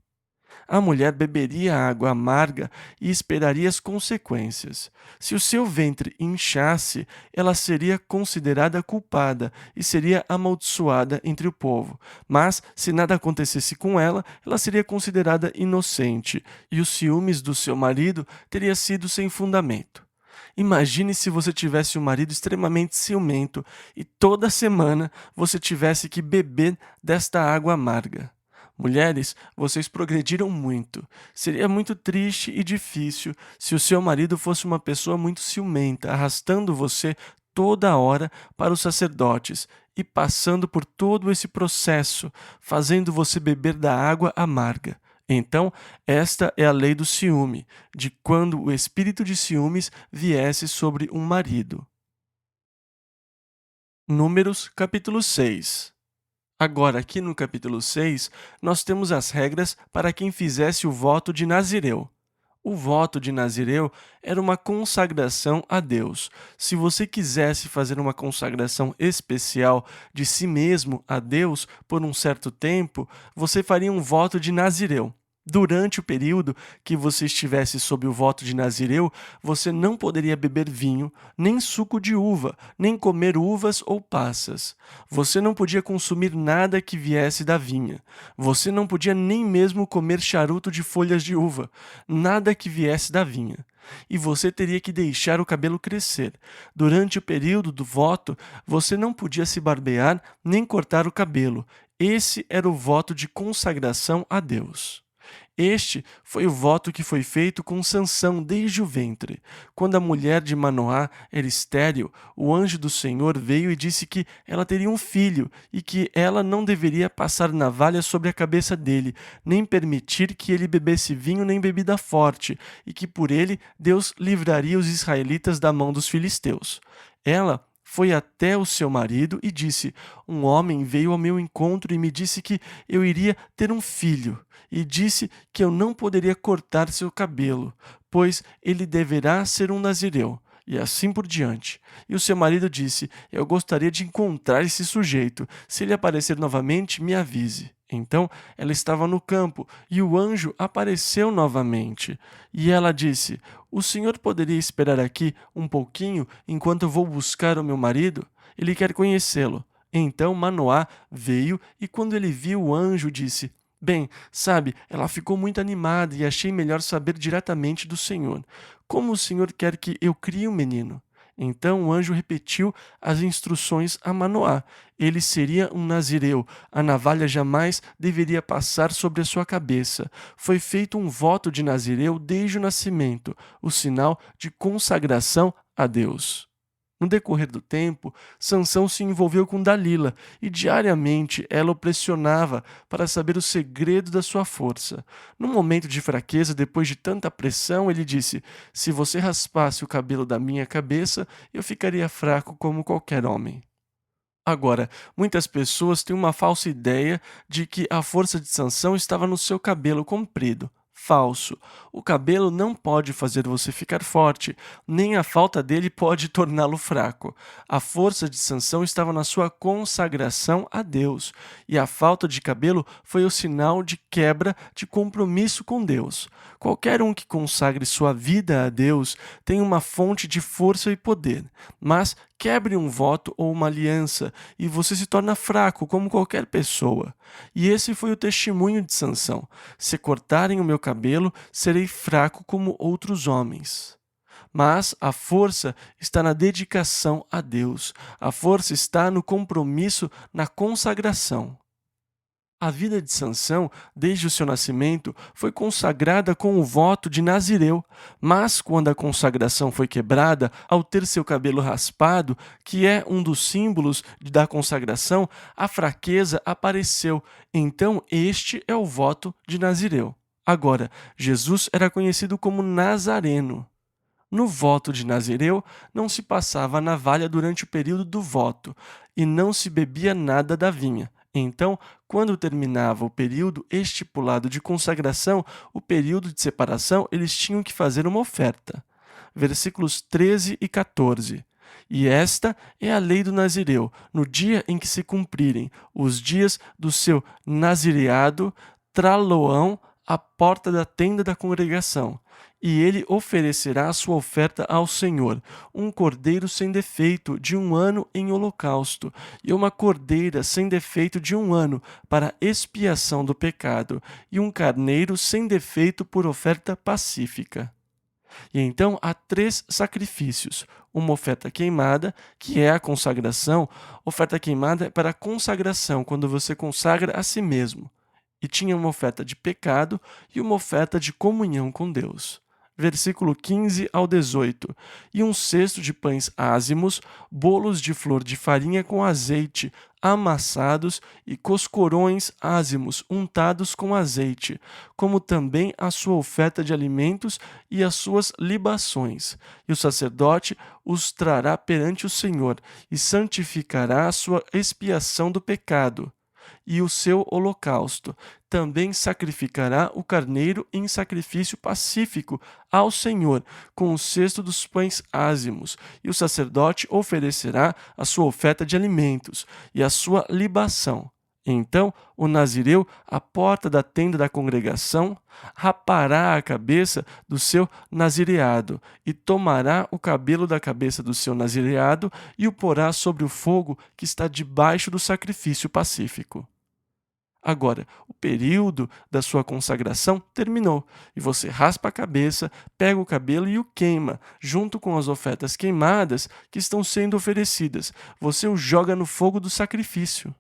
A mulher beberia a água amarga e esperaria as consequências. Se o seu ventre inchasse, ela seria considerada culpada e seria amaldiçoada entre o povo. Mas, se nada acontecesse com ela, ela seria considerada inocente, e os ciúmes do seu marido teria sido sem fundamento. Imagine se você tivesse um marido extremamente ciumento e toda semana você tivesse que beber desta água amarga. Mulheres, vocês progrediram muito. Seria muito triste e difícil se o seu marido fosse uma pessoa muito ciumenta, arrastando você toda hora para os sacerdotes e passando por todo esse processo, fazendo você beber da água amarga. Então, esta é a lei do ciúme, de quando o espírito de ciúmes viesse sobre um marido. Números, capítulo 6. Agora, aqui no capítulo 6, nós temos as regras para quem fizesse o voto de Nazireu. O voto de Nazireu era uma consagração a Deus. Se você quisesse fazer uma consagração especial de si mesmo a Deus por um certo tempo, você faria um voto de Nazireu. Durante o período que você estivesse sob o voto de Nazireu, você não poderia beber vinho, nem suco de uva, nem comer uvas ou passas. Você não podia consumir nada que viesse da vinha. Você não podia nem mesmo comer charuto de folhas de uva, nada que viesse da vinha. E você teria que deixar o cabelo crescer. Durante o período do voto, você não podia se barbear nem cortar o cabelo. Esse era o voto de consagração a Deus. Este foi o voto que foi feito com Sansão desde o ventre. Quando a mulher de Manoá era estéril, o anjo do Senhor veio e disse que ela teria um filho e que ela não deveria passar navalha sobre a cabeça dele, nem permitir que ele bebesse vinho nem bebida forte, e que por ele Deus livraria os israelitas da mão dos filisteus. Ela foi até o seu marido e disse: Um homem veio ao meu encontro e me disse que eu iria ter um filho, e disse que eu não poderia cortar seu cabelo, pois ele deverá ser um nazireu, e assim por diante. E o seu marido disse: Eu gostaria de encontrar esse sujeito. Se ele aparecer novamente, me avise. Então ela estava no campo, e o anjo apareceu novamente. E ela disse: O senhor poderia esperar aqui um pouquinho enquanto eu vou buscar o meu marido? Ele quer conhecê-lo. Então Manoá veio, e quando ele viu o anjo, disse: Bem, sabe, ela ficou muito animada e achei melhor saber diretamente do Senhor. Como o Senhor quer que eu crie um menino? Então o anjo repetiu as instruções a Manoá. Ele seria um nazireu. A navalha jamais deveria passar sobre a sua cabeça. Foi feito um voto de nazireu desde o nascimento, o sinal de consagração a Deus. No decorrer do tempo, Sansão se envolveu com Dalila e diariamente ela o pressionava para saber o segredo da sua força. Num momento de fraqueza, depois de tanta pressão, ele disse: Se você raspasse o cabelo da minha cabeça, eu ficaria fraco como qualquer homem. Agora, muitas pessoas têm uma falsa ideia de que a força de Sansão estava no seu cabelo comprido. Falso. O cabelo não pode fazer você ficar forte, nem a falta dele pode torná-lo fraco. A força de Sansão estava na sua consagração a Deus, e a falta de cabelo foi o sinal de quebra de compromisso com Deus. Qualquer um que consagre sua vida a Deus tem uma fonte de força e poder, mas quebre um voto ou uma aliança e você se torna fraco como qualquer pessoa. E esse foi o testemunho de Sansão: se cortarem o meu cabelo, serei fraco como outros homens. Mas a força está na dedicação a Deus. A força está no compromisso, na consagração. A vida de Sansão, desde o seu nascimento, foi consagrada com o voto de Nazireu, mas quando a consagração foi quebrada, ao ter seu cabelo raspado, que é um dos símbolos da consagração, a fraqueza apareceu. Então este é o voto de Nazireu. Agora, Jesus era conhecido como Nazareno. No voto de Nazireu, não se passava a navalha durante o período do voto, e não se bebia nada da vinha. Então, quando terminava o período estipulado de consagração, o período de separação, eles tinham que fazer uma oferta. Versículos 13 e 14. E esta é a lei do nazireu. No dia em que se cumprirem os dias do seu nazireado, trá-lo-ão à porta da tenda da congregação. E ele oferecerá a sua oferta ao Senhor, um cordeiro sem defeito de 1 ano em holocausto, e uma cordeira sem defeito de 1 ano para expiação do pecado, e um carneiro sem defeito por oferta pacífica. E então há 3 sacrifícios. Uma oferta queimada, que é a consagração. Oferta queimada é para a consagração, quando você consagra a si mesmo. E tinha uma oferta de pecado e uma oferta de comunhão com Deus. Versículo 15 ao 18. E um cesto de pães ázimos, bolos de flor de farinha com azeite, amassados, e coscorões ázimos, untados com azeite, como também a sua oferta de alimentos e as suas libações. E o sacerdote os trará perante o Senhor, e santificará a sua expiação do pecado e o seu holocausto. Também sacrificará o carneiro em sacrifício pacífico ao Senhor, com o cesto dos pães ázimos, e o sacerdote oferecerá a sua oferta de alimentos e a sua libação. Então o nazireu, à porta da tenda da congregação, rapará a cabeça do seu nazireado, e tomará o cabelo da cabeça do seu nazireado e o porá sobre o fogo que está debaixo do sacrifício pacífico. Agora, o período da sua consagração terminou, e você raspa a cabeça, pega o cabelo e o queima, junto com as ofertas queimadas que estão sendo oferecidas. Você o joga no fogo do sacrifício.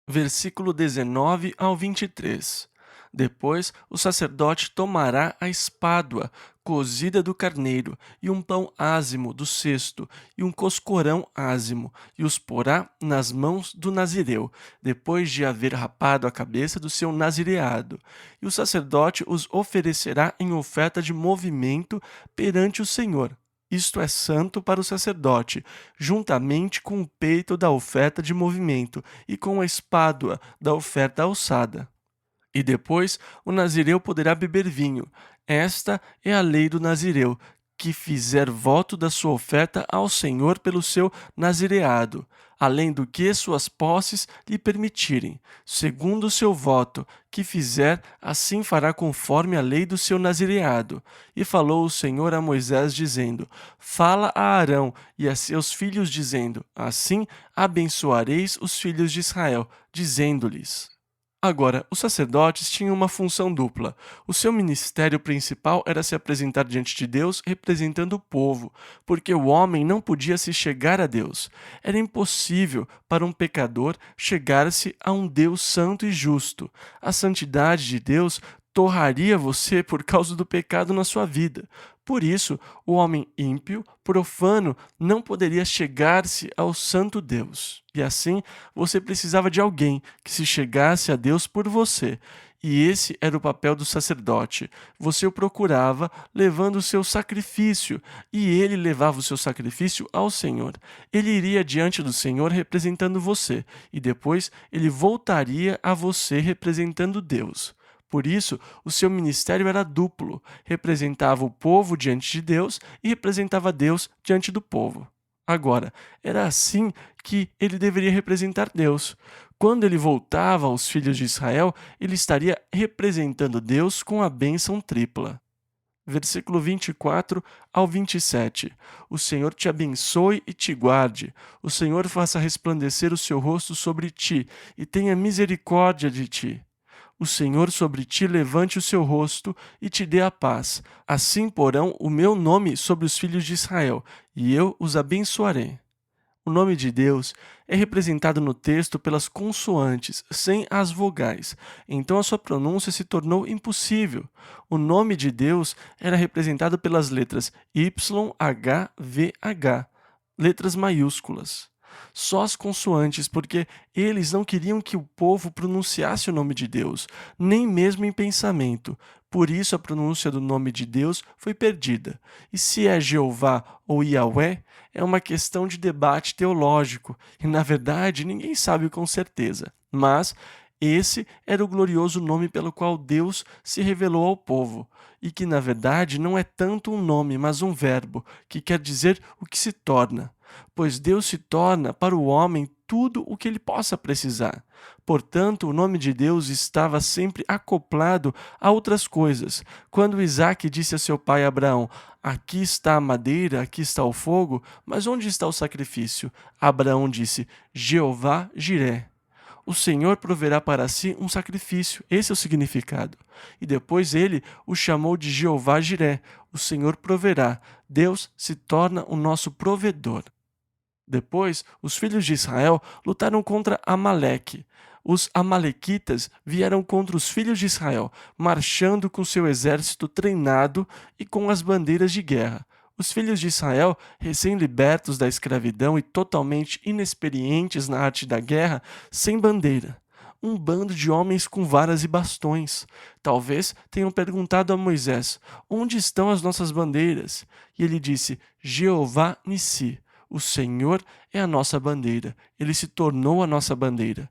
Versículo 19 ao 23. Depois o sacerdote tomará a espádua cozida do carneiro, e um pão ázimo do cesto, e um coscorão ázimo, e os porá nas mãos do nazireu, depois de haver rapado a cabeça do seu nazireado. E o sacerdote os oferecerá em oferta de movimento perante o Senhor. Isto é santo para o sacerdote, juntamente com o peito da oferta de movimento e com a espádua da oferta alçada. E depois o nazireu poderá beber vinho. Esta é a lei do nazireu, que fizer voto da sua oferta ao Senhor pelo seu nazireado, além do que suas posses lhe permitirem. Segundo o seu voto que fizer, assim fará conforme a lei do seu nazireado. E falou o Senhor a Moisés, dizendo: Fala a Arão e a seus filhos, dizendo: Assim abençoareis os filhos de Israel, dizendo-lhes. Agora, os sacerdotes tinham uma função dupla. O seu ministério principal era se apresentar diante de Deus representando o povo, porque o homem não podia se chegar a Deus. Era impossível para um pecador chegar-se a um Deus santo e justo. A santidade de Deus torraria você por causa do pecado na sua vida. Por isso, o homem ímpio, profano, não poderia chegar-se ao santo Deus. E assim, você precisava de alguém que se chegasse a Deus por você. E esse era o papel do sacerdote. Você o procurava levando o seu sacrifício, e ele levava o seu sacrifício ao Senhor. Ele iria diante do Senhor representando você, e depois ele voltaria a você representando Deus. Por isso, o seu ministério era duplo, representava o povo diante de Deus e representava Deus diante do povo. Agora, era assim que ele deveria representar Deus. Quando ele voltava aos filhos de Israel, ele estaria representando Deus com a bênção tripla. Versículo 24 ao 27. O Senhor te abençoe e te guarde. O Senhor faça resplandecer o seu rosto sobre ti e tenha misericórdia de ti. O Senhor sobre ti levante o seu rosto e te dê a paz. Assim porão o meu nome sobre os filhos de Israel, e eu os abençoarei. O nome de Deus é representado no texto pelas consoantes, sem as vogais. Então a sua pronúncia se tornou impossível. O nome de Deus era representado pelas letras YHVH, letras maiúsculas. Só as consoantes, porque eles não queriam que o povo pronunciasse o nome de Deus, nem mesmo em pensamento. Por isso a pronúncia do nome de Deus foi perdida. E se é Jeová ou Yahweh, é uma questão de debate teológico, e na verdade ninguém sabe com certeza. Mas Esse era o glorioso nome pelo qual Deus se revelou ao povo, e que na verdade não é tanto um nome, mas um verbo, que quer dizer o que se torna. Pois Deus se torna para o homem tudo o que ele possa precisar. Portanto, o nome de Deus estava sempre acoplado a outras coisas. Quando Isaque disse a seu pai Abraão: Aqui está a madeira, aqui está o fogo, mas onde está o sacrifício? Abraão disse: Jeová Jiré. O Senhor proverá para si um sacrifício. Esse é o significado. E depois ele o chamou de Jeová Jiré. O Senhor proverá. Deus se torna o nosso provedor. Depois, os filhos de Israel lutaram contra Amaleque. Os amalequitas vieram contra os filhos de Israel, marchando com seu exército treinado e com as bandeiras de guerra. Os filhos de Israel, recém-libertos da escravidão e totalmente inexperientes na arte da guerra, sem bandeira. Um bando de homens com varas e bastões. Talvez tenham perguntado a Moisés: Onde estão as nossas bandeiras? E ele disse: Jeová Nissi. O Senhor é a nossa bandeira. Ele se tornou a nossa bandeira.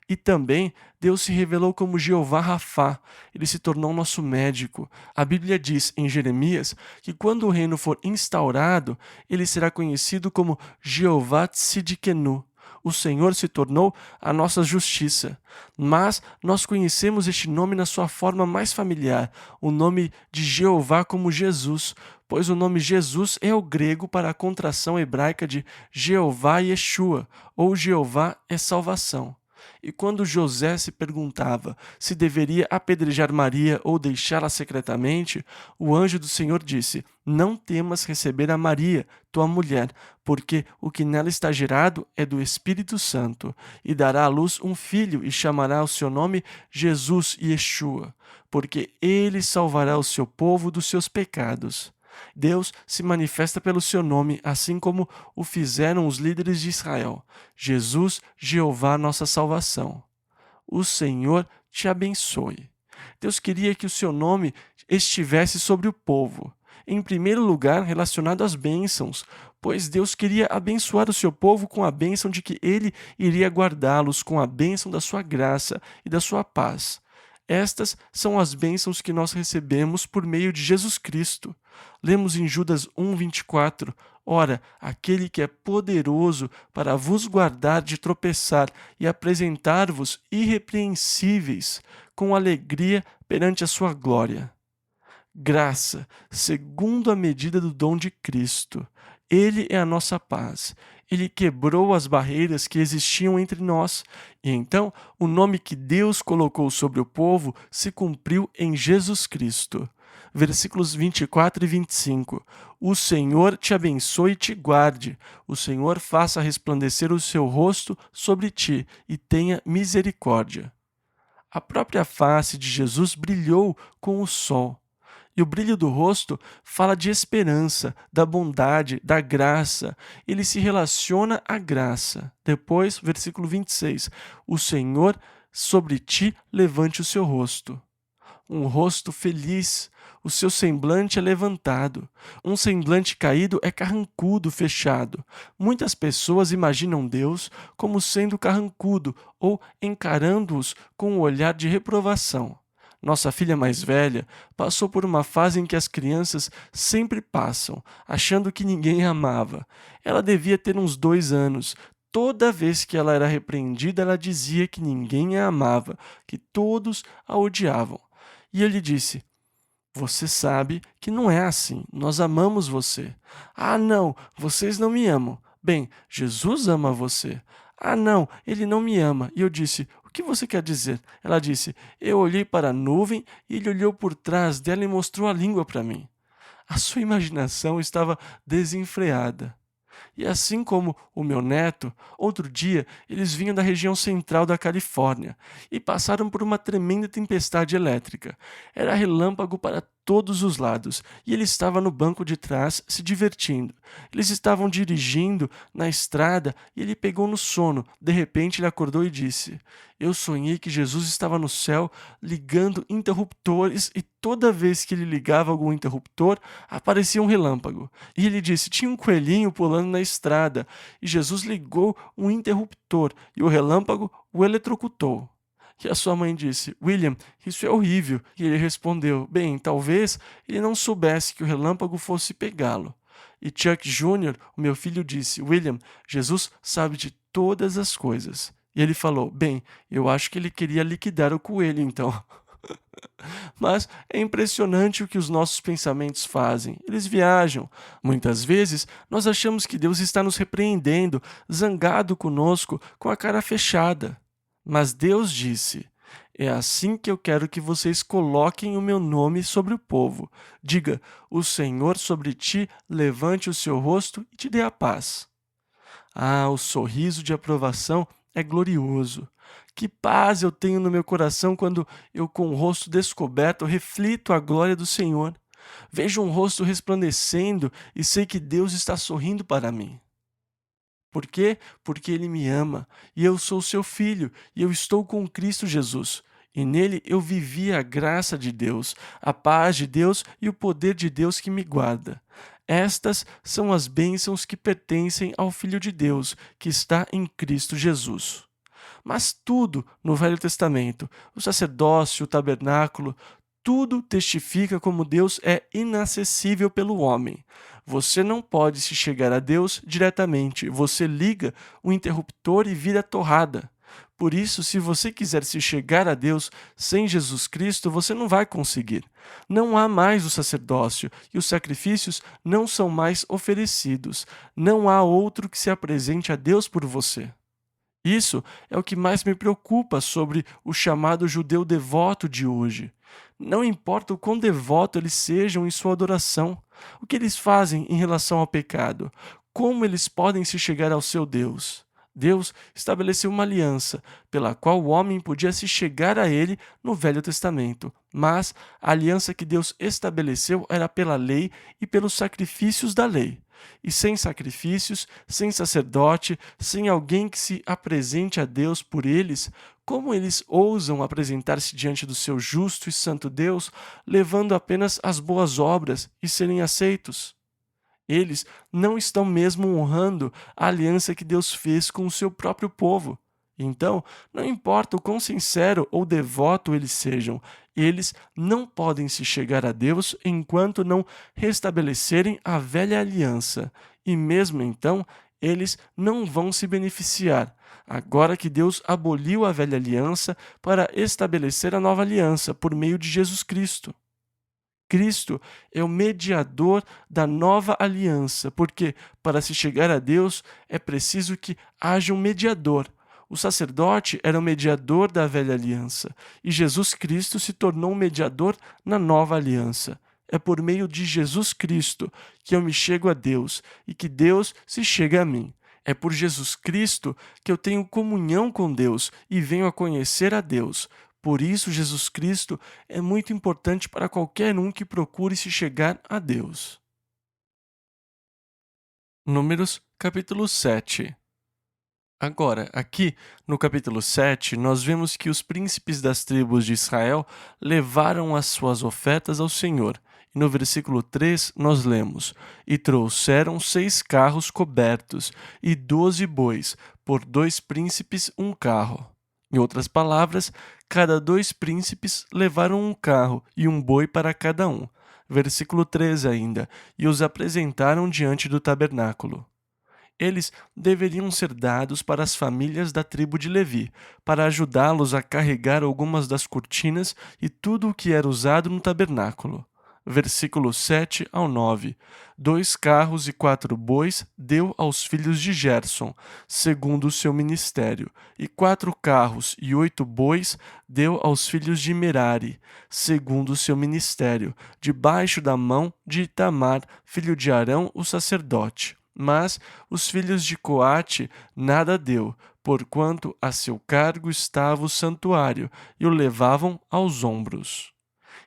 E também Deus se revelou como Jeová Rafá. Ele se tornou nosso médico. A Bíblia diz em Jeremias que quando o reino for instaurado, ele será conhecido como Jeová Tsidkenu. O Senhor se tornou a nossa justiça. Mas nós conhecemos este nome na sua forma mais familiar, o nome de Jeová como Jesus, pois o nome Jesus é o grego para a contração hebraica de Jeová Yeshua, ou Jeová é salvação. E quando José se perguntava se deveria apedrejar Maria ou deixá-la secretamente, o anjo do Senhor disse: Não temas receber a Maria, tua mulher, porque o que nela está gerado é do Espírito Santo, e dará à luz um filho e chamará o seu nome Jesus Yeshua, porque ele salvará o seu povo dos seus pecados. Deus se manifesta pelo seu nome, assim como o fizeram os líderes de Israel. Jesus, Jeová, nossa salvação. O Senhor te abençoe. Deus queria que o seu nome estivesse sobre o povo. Em primeiro lugar, relacionado às bênçãos, pois Deus queria abençoar o seu povo com a bênção de que ele iria guardá-los, com a bênção da sua graça e da sua paz. Estas são as bênçãos que nós recebemos por meio de Jesus Cristo. Lemos em Judas 1:24, Ora, aquele que é poderoso para vos guardar de tropeçar e apresentar-vos irrepreensíveis com alegria perante a sua glória. Graça, segundo a medida do dom de Cristo. Ele é a nossa paz. Ele quebrou as barreiras que existiam entre nós. E então, o nome que Deus colocou sobre o povo se cumpriu em Jesus Cristo. Versículos 24 e 25. O Senhor te abençoe e te guarde. O Senhor faça resplandecer o seu rosto sobre ti e tenha misericórdia. A própria face de Jesus brilhou com o sol. E o brilho do rosto fala de esperança, da bondade, da graça. Ele se relaciona à graça. Depois, versículo 26. O Senhor sobre ti levante o seu rosto. Um rosto feliz, o seu semblante é levantado. Um semblante caído é carrancudo, fechado. Muitas pessoas imaginam Deus como sendo carrancudo ou encarando-os com um olhar de reprovação. Nossa filha mais velha passou por uma fase em que as crianças sempre passam, achando que ninguém a amava. Ela devia ter uns 2 anos. Toda vez que ela era repreendida, ela dizia que ninguém a amava, que todos a odiavam. E eu lhe disse: Você sabe que não é assim. Nós amamos você. Ah, não, vocês não me amam. Bem, Jesus ama você. Ah, não, ele não me ama. E eu disse: O que você quer dizer? Ela disse: Eu olhei para a nuvem e ele olhou por trás dela e mostrou a língua para mim. A sua imaginação estava desenfreada. E assim como o meu neto, outro dia eles vinham da região central da Califórnia e passaram por uma tremenda tempestade elétrica. Era relâmpago para todos os lados e ele estava no banco de trás se divertindo. Eles estavam dirigindo na estrada e ele pegou no sono. De repente ele acordou e disse: Eu sonhei que Jesus estava no céu ligando interruptores e toda vez que ele ligava algum interruptor aparecia um relâmpago. E ele disse: Tinha um coelhinho pulando na estrada e Jesus ligou um interruptor e o relâmpago o eletrocutou. E a sua mãe disse: William, isso é horrível. E ele respondeu: bem, talvez ele não soubesse que o relâmpago fosse pegá-lo. E Chuck Jr., o meu filho, disse: William, Jesus sabe de todas as coisas. E ele falou: bem, eu acho que ele queria liquidar o coelho, então. Mas é impressionante o que os nossos pensamentos fazem. Eles viajam. Muitas vezes, nós achamos que Deus está nos repreendendo, zangado conosco, com a cara fechada. Mas Deus disse: é assim que eu quero que vocês coloquem o meu nome sobre o povo. Diga: o Senhor sobre ti levante o seu rosto e te dê a paz. Ah, o sorriso de aprovação é glorioso. Que paz eu tenho no meu coração quando eu, com o rosto descoberto, reflito a glória do Senhor. Vejo um rosto resplandecendo e sei que Deus está sorrindo para mim. Por quê? Porque Ele me ama, e eu sou seu filho, e eu estou com Cristo Jesus. E nele eu vivi a graça de Deus, a paz de Deus e o poder de Deus que me guarda. Estas são as bênçãos que pertencem ao Filho de Deus, que está em Cristo Jesus. Mas tudo no Velho Testamento, o sacerdócio, o tabernáculo, tudo testifica como Deus é inacessível pelo homem. Você não pode se chegar a Deus diretamente, você liga o interruptor e vira torrada. Por isso, se você quiser se chegar a Deus sem Jesus Cristo, você não vai conseguir. Não há mais o sacerdócio e os sacrifícios não são mais oferecidos. Não há outro que se apresente a Deus por você. Isso é o que mais me preocupa sobre o chamado judeu devoto de hoje. Não importa o quão devoto eles sejam em sua adoração, o que eles fazem em relação ao pecado, como eles podem se chegar ao seu Deus. Deus estabeleceu uma aliança pela qual o homem podia se chegar a ele no Velho Testamento, mas a aliança que Deus estabeleceu era pela lei e pelos sacrifícios da lei. E sem sacrifícios, sem sacerdote, sem alguém que se apresente a Deus por eles, como eles ousam apresentar-se diante do seu justo e santo Deus, levando apenas as boas obras e serem aceitos? Eles não estão mesmo honrando a aliança que Deus fez com o seu próprio povo. Então, não importa o quão sincero ou devoto eles sejam, eles não podem se chegar a Deus enquanto não restabelecerem a velha aliança. E mesmo então, eles não vão se beneficiar, agora que Deus aboliu a velha aliança para estabelecer a nova aliança por meio de Jesus Cristo. Cristo é o mediador da nova aliança, porque para se chegar a Deus é preciso que haja um mediador. O sacerdote era o mediador da velha aliança, e Jesus Cristo se tornou um mediador na nova aliança. É por meio de Jesus Cristo que eu me chego a Deus e que Deus se chega a mim. É por Jesus Cristo que eu tenho comunhão com Deus e venho a conhecer a Deus. Por isso, Jesus Cristo é muito importante para qualquer um que procure se chegar a Deus. Números, capítulo 7. Agora, aqui no capítulo 7, nós vemos que os príncipes das tribos de Israel levaram as suas ofertas ao Senhor. E no versículo 3, nós lemos: E trouxeram 6 carros cobertos e 12 bois, por 2 príncipes um carro. Em outras palavras, cada 2 príncipes levaram um carro e um boi para cada um. Versículo 3 ainda: E os apresentaram diante do tabernáculo. Eles deveriam ser dados para as famílias da tribo de Levi, para ajudá-los a carregar algumas das cortinas e tudo o que era usado no tabernáculo. Versículo 7 ao 9. 2 carros e 4 bois deu aos filhos de Gerson, segundo o seu ministério, e 4 carros e 8 bois deu aos filhos de Merari, segundo o seu ministério, debaixo da mão de Itamar, filho de Arão, o sacerdote. Mas os filhos de Coate nada deu, porquanto a seu cargo estava o santuário, e o levavam aos ombros.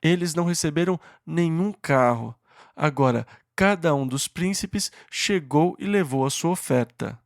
Eles não receberam nenhum carro. Agora, cada um dos príncipes chegou e levou a sua oferta.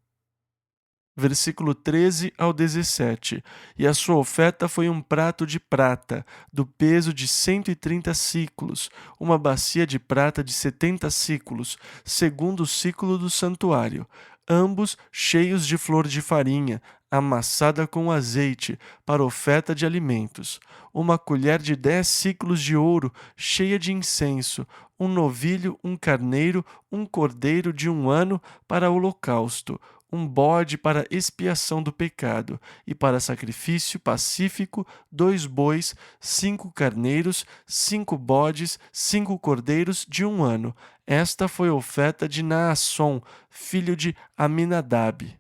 Versículo 13 ao 17. E a sua oferta foi um prato de prata, do peso de 130 siclos, uma bacia de prata de 70 siclos, segundo o siclo do santuário, ambos cheios de flor de farinha, amassada com azeite, para oferta de alimentos, uma colher de 10 siclos de ouro, cheia de incenso, um novilho, um carneiro, um cordeiro de 1 ano para holocausto, um bode para expiação do pecado, e para sacrifício pacífico, 2 bois, 5 carneiros, 5 bodes, 5 cordeiros de 1 ano. Esta foi a oferta de Naasson, filho de Aminadab.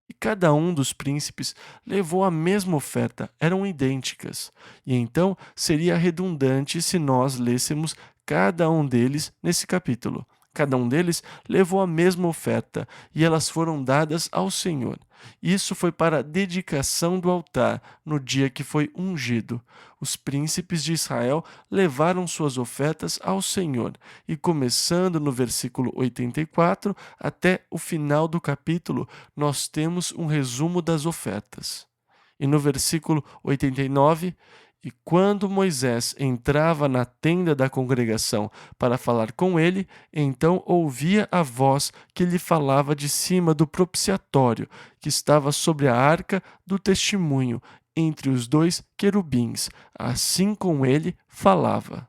E cada um dos príncipes levou a mesma oferta, eram idênticas. E então seria redundante se nós lêssemos cada um deles nesse capítulo. Cada um deles levou a mesma oferta e elas foram dadas ao Senhor. Isso foi para a dedicação do altar no dia que foi ungido. Os príncipes de Israel levaram suas ofertas ao Senhor. E começando no versículo 84 até o final do capítulo, nós temos um resumo das ofertas. E no versículo 89, e quando Moisés entrava na tenda da congregação para falar com ele, então ouvia a voz que lhe falava de cima do propiciatório, que estava sobre a arca do testemunho, entre os 2 querubins. Assim com ele falava.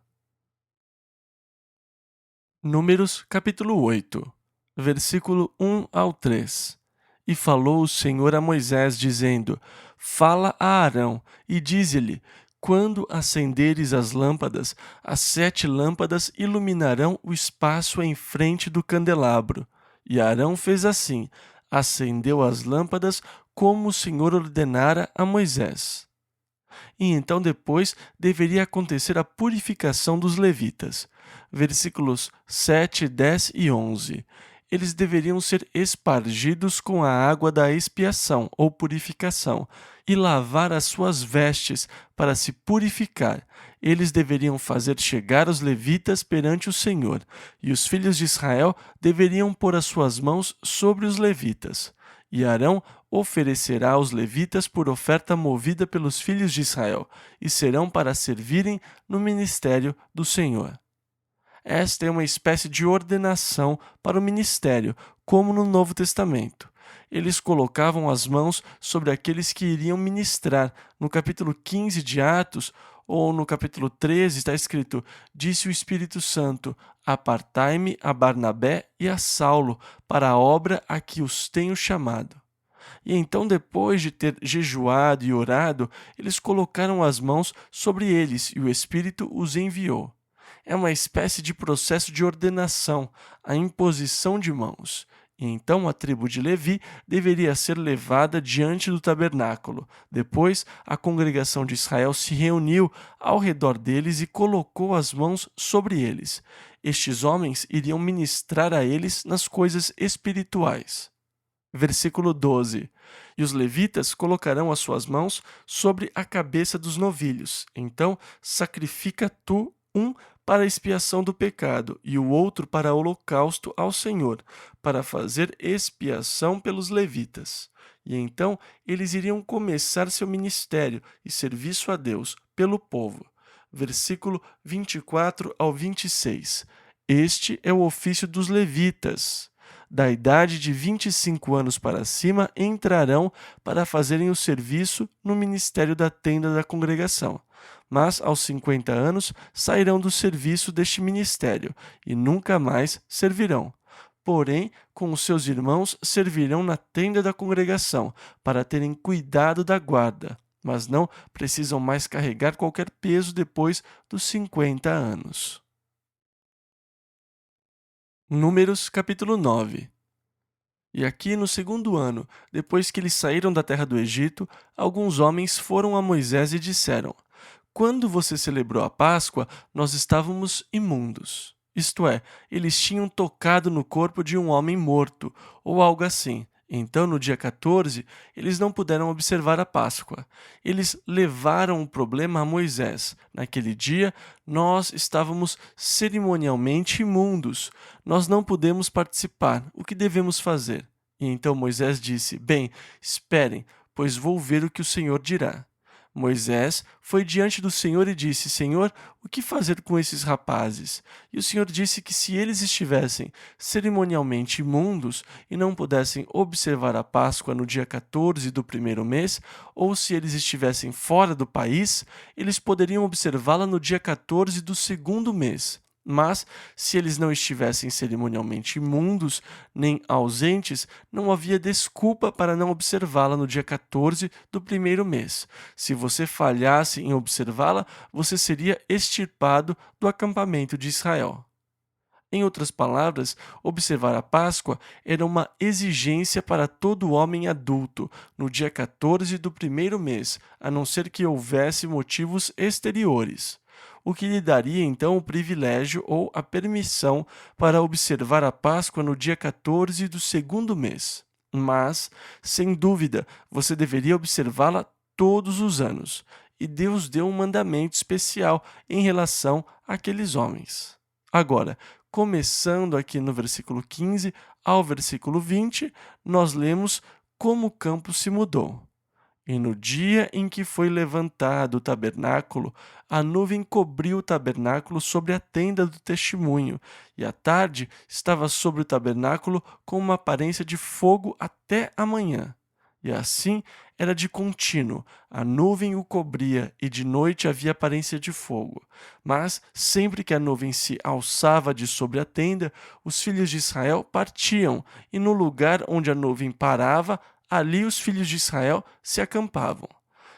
Números capítulo 8, versículo 1 ao 3. E falou o Senhor a Moisés, dizendo: Fala a Arão, e dize-lhe: Quando acenderes as lâmpadas, as 7 lâmpadas iluminarão o espaço em frente do candelabro. E Arão fez assim, acendeu as lâmpadas, como o Senhor ordenara a Moisés. E então depois deveria acontecer a purificação dos levitas. Versículos 7, 10 e 11. Eles deveriam ser espargidos com a água da expiação ou purificação e lavar as suas vestes para se purificar. Eles deveriam fazer chegar os levitas perante o Senhor, e os filhos de Israel deveriam pôr as suas mãos sobre os levitas. E Arão oferecerá aos levitas por oferta movida pelos filhos de Israel, e serão para servirem no ministério do Senhor. Esta é uma espécie de ordenação para o ministério, como no Novo Testamento. Eles colocavam as mãos sobre aqueles que iriam ministrar. No capítulo 15 de Atos, ou no capítulo 13, está escrito: Disse o Espírito Santo: Apartai-me a Barnabé e a Saulo para a obra a que os tenho chamado. E então, depois de ter jejuado e orado, eles colocaram as mãos sobre eles e o Espírito os enviou. É uma espécie de processo de ordenação, a imposição de mãos. E então a tribo de Levi deveria ser levada diante do tabernáculo. Depois, a congregação de Israel se reuniu ao redor deles e colocou as mãos sobre eles. Estes homens iriam ministrar a eles nas coisas espirituais. Versículo 12. E os levitas colocarão as suas mãos sobre a cabeça dos novilhos. Então, sacrifica tu um para a expiação do pecado e o outro para holocausto ao Senhor, para fazer expiação pelos levitas. E então eles iriam começar seu ministério e serviço a Deus pelo povo. Versículo 24 ao 26. Este é o ofício dos levitas. Da idade de 25 anos para cima entrarão para fazerem o serviço no ministério da tenda da congregação. Mas aos 50 anos sairão do serviço deste ministério e nunca mais servirão. Porém, com os seus irmãos servirão na tenda da congregação, para terem cuidado da guarda, mas não precisam mais carregar qualquer peso depois dos 50 anos. Números capítulo 9. E aqui no 2º ano, depois que eles saíram da terra do Egito, alguns homens foram a Moisés e disseram: Quando você celebrou a Páscoa, nós estávamos imundos. Isto é, eles tinham tocado no corpo de um homem morto, ou algo assim. Então, no dia 14, eles não puderam observar a Páscoa. Eles levaram o problema a Moisés. Naquele dia, nós estávamos cerimonialmente imundos. Nós não podemos participar. O que devemos fazer? E então Moisés disse: Bem, esperem, pois vou ver o que o Senhor dirá. Moisés foi diante do Senhor e disse: Senhor, o que fazer com esses rapazes? E o Senhor disse que se eles estivessem cerimonialmente imundos e não pudessem observar a Páscoa no dia 14 do primeiro mês, ou se eles estivessem fora do país, eles poderiam observá-la no dia 14 do segundo mês. Mas, se eles não estivessem cerimonialmente imundos nem ausentes, não havia desculpa para não observá-la no dia 14 do primeiro mês. Se você falhasse em observá-la, você seria extirpado do acampamento de Israel. Em outras palavras, observar a Páscoa era uma exigência para todo homem adulto no dia 14 do primeiro mês, a não ser que houvesse motivos exteriores, o que lhe daria então o privilégio ou a permissão para observar a Páscoa no dia 14 do segundo mês. Mas, sem dúvida, você deveria observá-la todos os anos, e Deus deu um mandamento especial em relação àqueles homens. Agora, começando aqui no versículo 15 ao versículo 20, nós lemos como o campo se mudou. E no dia em que foi levantado o tabernáculo, a nuvem cobriu o tabernáculo sobre a tenda do testemunho, e a tarde estava sobre o tabernáculo com uma aparência de fogo até a manhã. E assim era de contínuo, a nuvem o cobria, e de noite havia aparência de fogo. Mas, sempre que a nuvem se alçava de sobre a tenda, os filhos de Israel partiam, e no lugar onde a nuvem parava, ali os filhos de Israel se acampavam.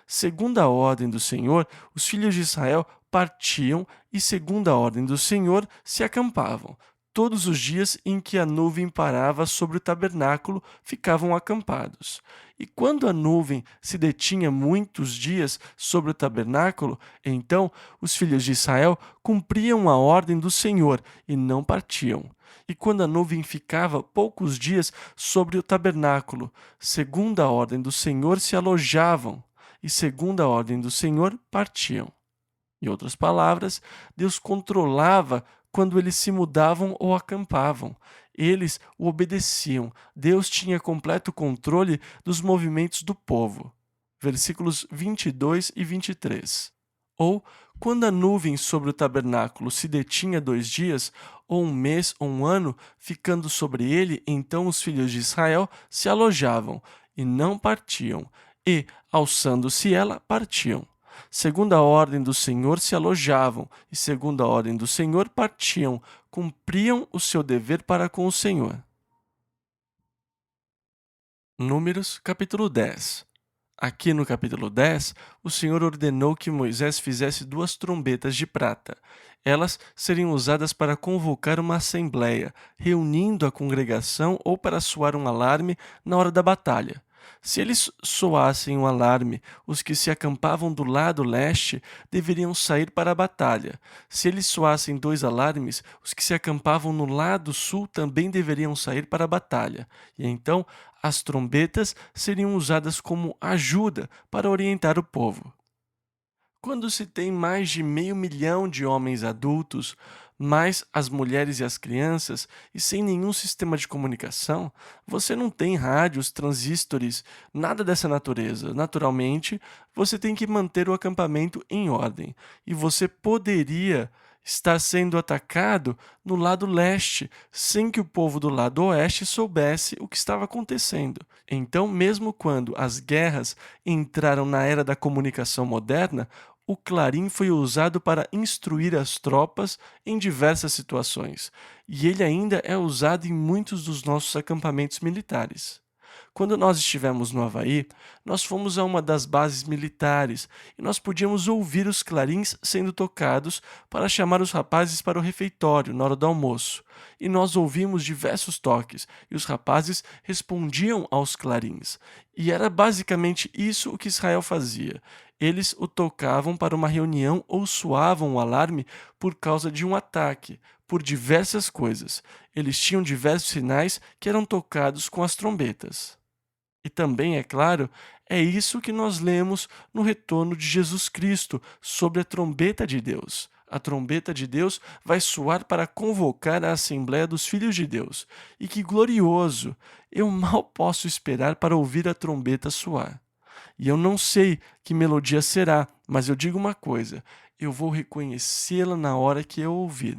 Segundo a ordem do Senhor, os filhos de Israel partiam e, segundo a ordem do Senhor, se acampavam. Todos os dias em que a nuvem parava sobre o tabernáculo, ficavam acampados. E quando a nuvem se detinha muitos dias sobre o tabernáculo, então os filhos de Israel cumpriam a ordem do Senhor e não partiam. E quando a nuvem ficava poucos dias sobre o tabernáculo, segundo a ordem do Senhor, se alojavam, e segundo a ordem do Senhor, partiam. Em outras palavras, Deus controlava quando eles se mudavam ou acampavam. Eles o obedeciam. Deus tinha completo controle dos movimentos do povo. Versículos 22 e 23. Ou, quando a nuvem sobre o tabernáculo se detinha 2 dias, ou um mês ou um ano, ficando sobre ele, então os filhos de Israel se alojavam e não partiam, e, alçando-se ela, partiam. Segundo a ordem do Senhor se alojavam, e segundo a ordem do Senhor partiam, cumpriam o seu dever para com o Senhor. Números, capítulo 10. Aqui no capítulo 10, o Senhor ordenou que Moisés fizesse 2 trombetas de prata. Elas seriam usadas para convocar uma assembleia, reunindo a congregação ou para soar um alarme na hora da batalha. Se eles soassem um alarme, os que se acampavam do lado leste deveriam sair para a batalha. Se eles soassem 2 alarmes, os que se acampavam no lado sul também deveriam sair para a batalha. E então as trombetas seriam usadas como ajuda para orientar o povo. Quando se tem mais de 500 mil de homens adultos, mais as mulheres e as crianças, e sem nenhum sistema de comunicação, você não tem rádios, transistores, nada dessa natureza. Naturalmente, você tem que manter o acampamento em ordem. E você poderia estar sendo atacado no lado leste, sem que o povo do lado oeste soubesse o que estava acontecendo. Então, mesmo quando as guerras entraram na era da comunicação moderna, o clarim foi usado para instruir as tropas em diversas situações, e ele ainda é usado em muitos dos nossos acampamentos militares. Quando nós estivemos no Havaí, nós fomos a uma das bases militares e nós podíamos ouvir os clarins sendo tocados para chamar os rapazes para o refeitório na hora do almoço. E nós ouvimos diversos toques e os rapazes respondiam aos clarins. E era basicamente isso o que Israel fazia. Eles o tocavam para uma reunião ou soavam o alarme por causa de um ataque, por diversas coisas. Eles tinham diversos sinais que eram tocados com as trombetas. E também, é claro, é isso que nós lemos no retorno de Jesus Cristo sobre a trombeta de Deus. A trombeta de Deus vai soar para convocar a Assembleia dos Filhos de Deus. E que glorioso! Eu mal posso esperar para ouvir a trombeta soar. E eu não sei que melodia será, mas eu digo uma coisa: eu vou reconhecê-la na hora que eu ouvir.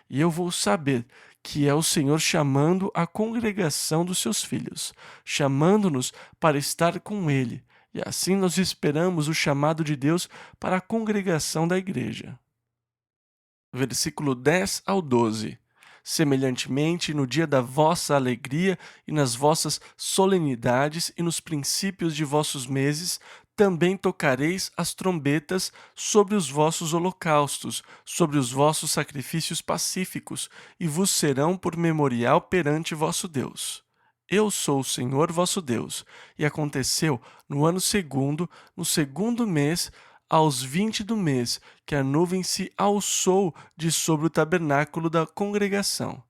E eu vou saber que é o Senhor chamando a congregação dos seus filhos, chamando-nos para estar com Ele. E assim nós esperamos o chamado de Deus para a congregação da igreja. Versículo 10 ao 12. Semelhantemente, no dia da vossa alegria e nas vossas solenidades e nos princípios de vossos meses, também tocareis as trombetas sobre os vossos holocaustos, sobre os vossos sacrifícios pacíficos, e vos serão por memorial perante vosso Deus. Eu sou o Senhor vosso Deus. E aconteceu no ano segundo, no segundo mês, aos 20 do mês, que a nuvem se alçou de sobre o tabernáculo da congregação.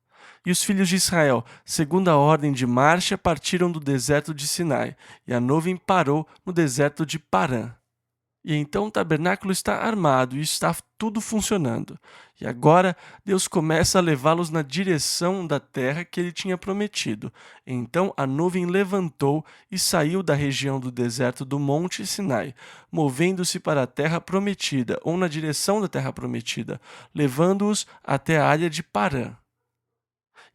E os filhos de Israel, segundo a ordem de marcha, partiram do deserto de Sinai, e a nuvem parou no deserto de Parã. E então o tabernáculo está armado e está tudo funcionando. E agora Deus começa a levá-los na direção da terra que ele tinha prometido. Então a nuvem levantou e saiu da região do deserto do Monte Sinai, movendo-se para a terra prometida, ou na direção da terra prometida, levando-os até a área de Parã.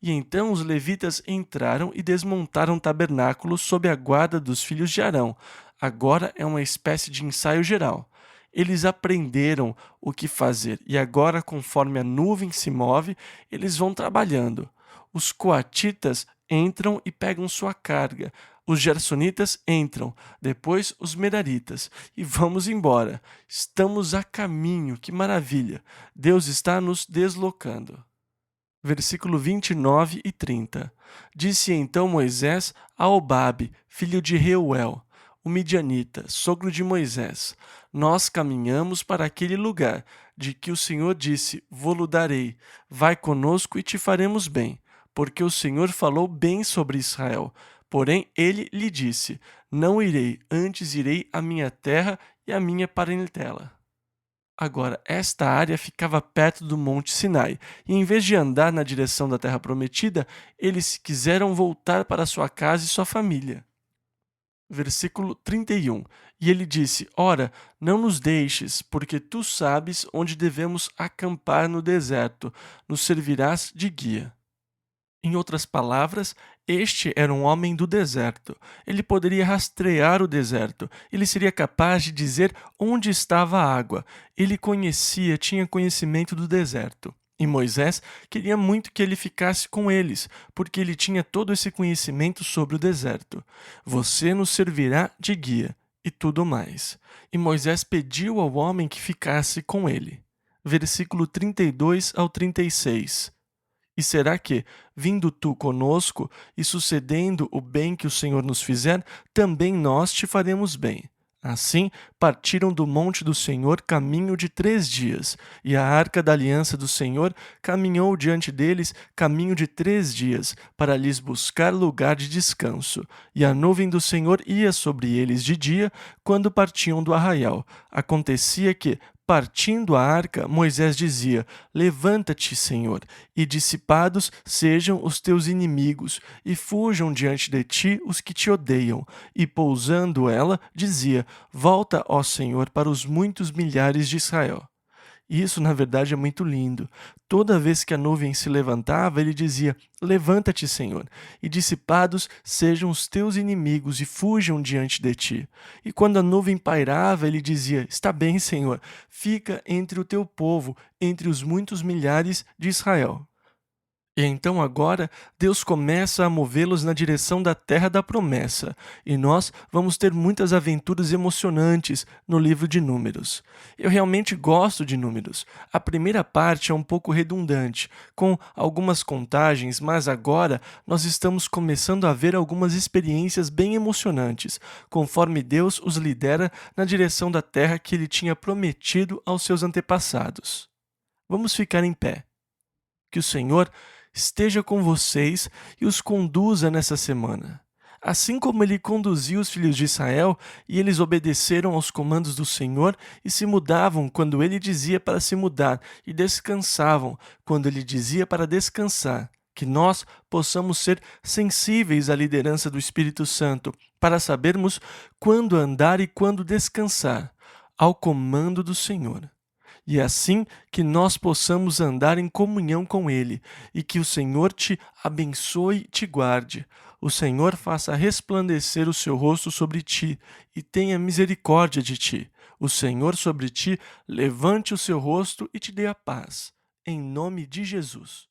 E então os levitas entraram e desmontaram o tabernáculo sob a guarda dos filhos de Arão. Agora é uma espécie de ensaio geral. Eles aprenderam o que fazer e agora, conforme a nuvem se move, eles vão trabalhando. Os coatitas entram e pegam sua carga. Os gersonitas entram, depois os meraritas. E vamos embora. Estamos a caminho, que maravilha! Deus está nos deslocando. Versículo 29 e 30. Disse então Moisés a Obabe, filho de Reuel, o midianita, sogro de Moisés: Nós caminhamos para aquele lugar, de que o Senhor disse: Vô-lo darei. Vai conosco e te faremos bem, porque o Senhor falou bem sobre Israel. Porém ele lhe disse: Não irei, antes irei à minha terra e à minha parentela. Agora, esta área ficava perto do Monte Sinai, e em vez de andar na direção da Terra Prometida, eles quiseram voltar para sua casa e sua família. Versículo 31. E ele disse: Ora, não nos deixes, porque tu sabes onde devemos acampar no deserto, nos servirás de guia. Em outras palavras, este era um homem do deserto. Ele poderia rastrear o deserto. Ele seria capaz de dizer onde estava a água. Ele tinha conhecimento do deserto. E Moisés queria muito que ele ficasse com eles, porque ele tinha todo esse conhecimento sobre o deserto. Você nos servirá de guia e tudo mais. E Moisés pediu ao homem que ficasse com ele. Versículo 32 ao 36. E será que, vindo tu conosco e sucedendo o bem que o Senhor nos fizer, também nós te faremos bem? Assim, partiram do monte do Senhor caminho de 3 dias, e a arca da aliança do Senhor caminhou diante deles caminho de 3 dias, para lhes buscar lugar de descanso. E a nuvem do Senhor ia sobre eles de dia, quando partiam do arraial. Acontecia que, partindo a arca, Moisés dizia: Levanta-te, Senhor, e dissipados sejam os teus inimigos, e fujam diante de ti os que te odeiam. E pousando ela, dizia: Volta, ó Senhor, para os muitos milhares de Israel. Isso, na verdade, é muito lindo. Toda vez que a nuvem se levantava, ele dizia: Levanta-te, Senhor, e dissipados sejam os teus inimigos e fujam diante de ti. E quando a nuvem pairava, ele dizia: Está bem, Senhor, fica entre o teu povo, entre os muitos milhares de Israel. E então agora Deus começa a movê-los na direção da terra da promessa, e nós vamos ter muitas aventuras emocionantes no livro de Números. Eu realmente gosto de Números. A primeira parte é um pouco redundante, com algumas contagens, mas agora nós estamos começando a ver algumas experiências bem emocionantes, conforme Deus os lidera na direção da terra que ele tinha prometido aos seus antepassados. Vamos ficar em pé. Que o Senhor esteja com vocês e os conduza nessa semana. Assim como ele conduziu os filhos de Israel e eles obedeceram aos comandos do Senhor e se mudavam quando ele dizia para se mudar e descansavam quando ele dizia para descansar. Que nós possamos ser sensíveis à liderança do Espírito Santo, para sabermos quando andar e quando descansar, ao comando do Senhor. E é assim que nós possamos andar em comunhão com Ele, e que o Senhor te abençoe e te guarde. O Senhor faça resplandecer o seu rosto sobre ti e tenha misericórdia de ti. O Senhor sobre ti levante o seu rosto e te dê a paz. Em nome de Jesus.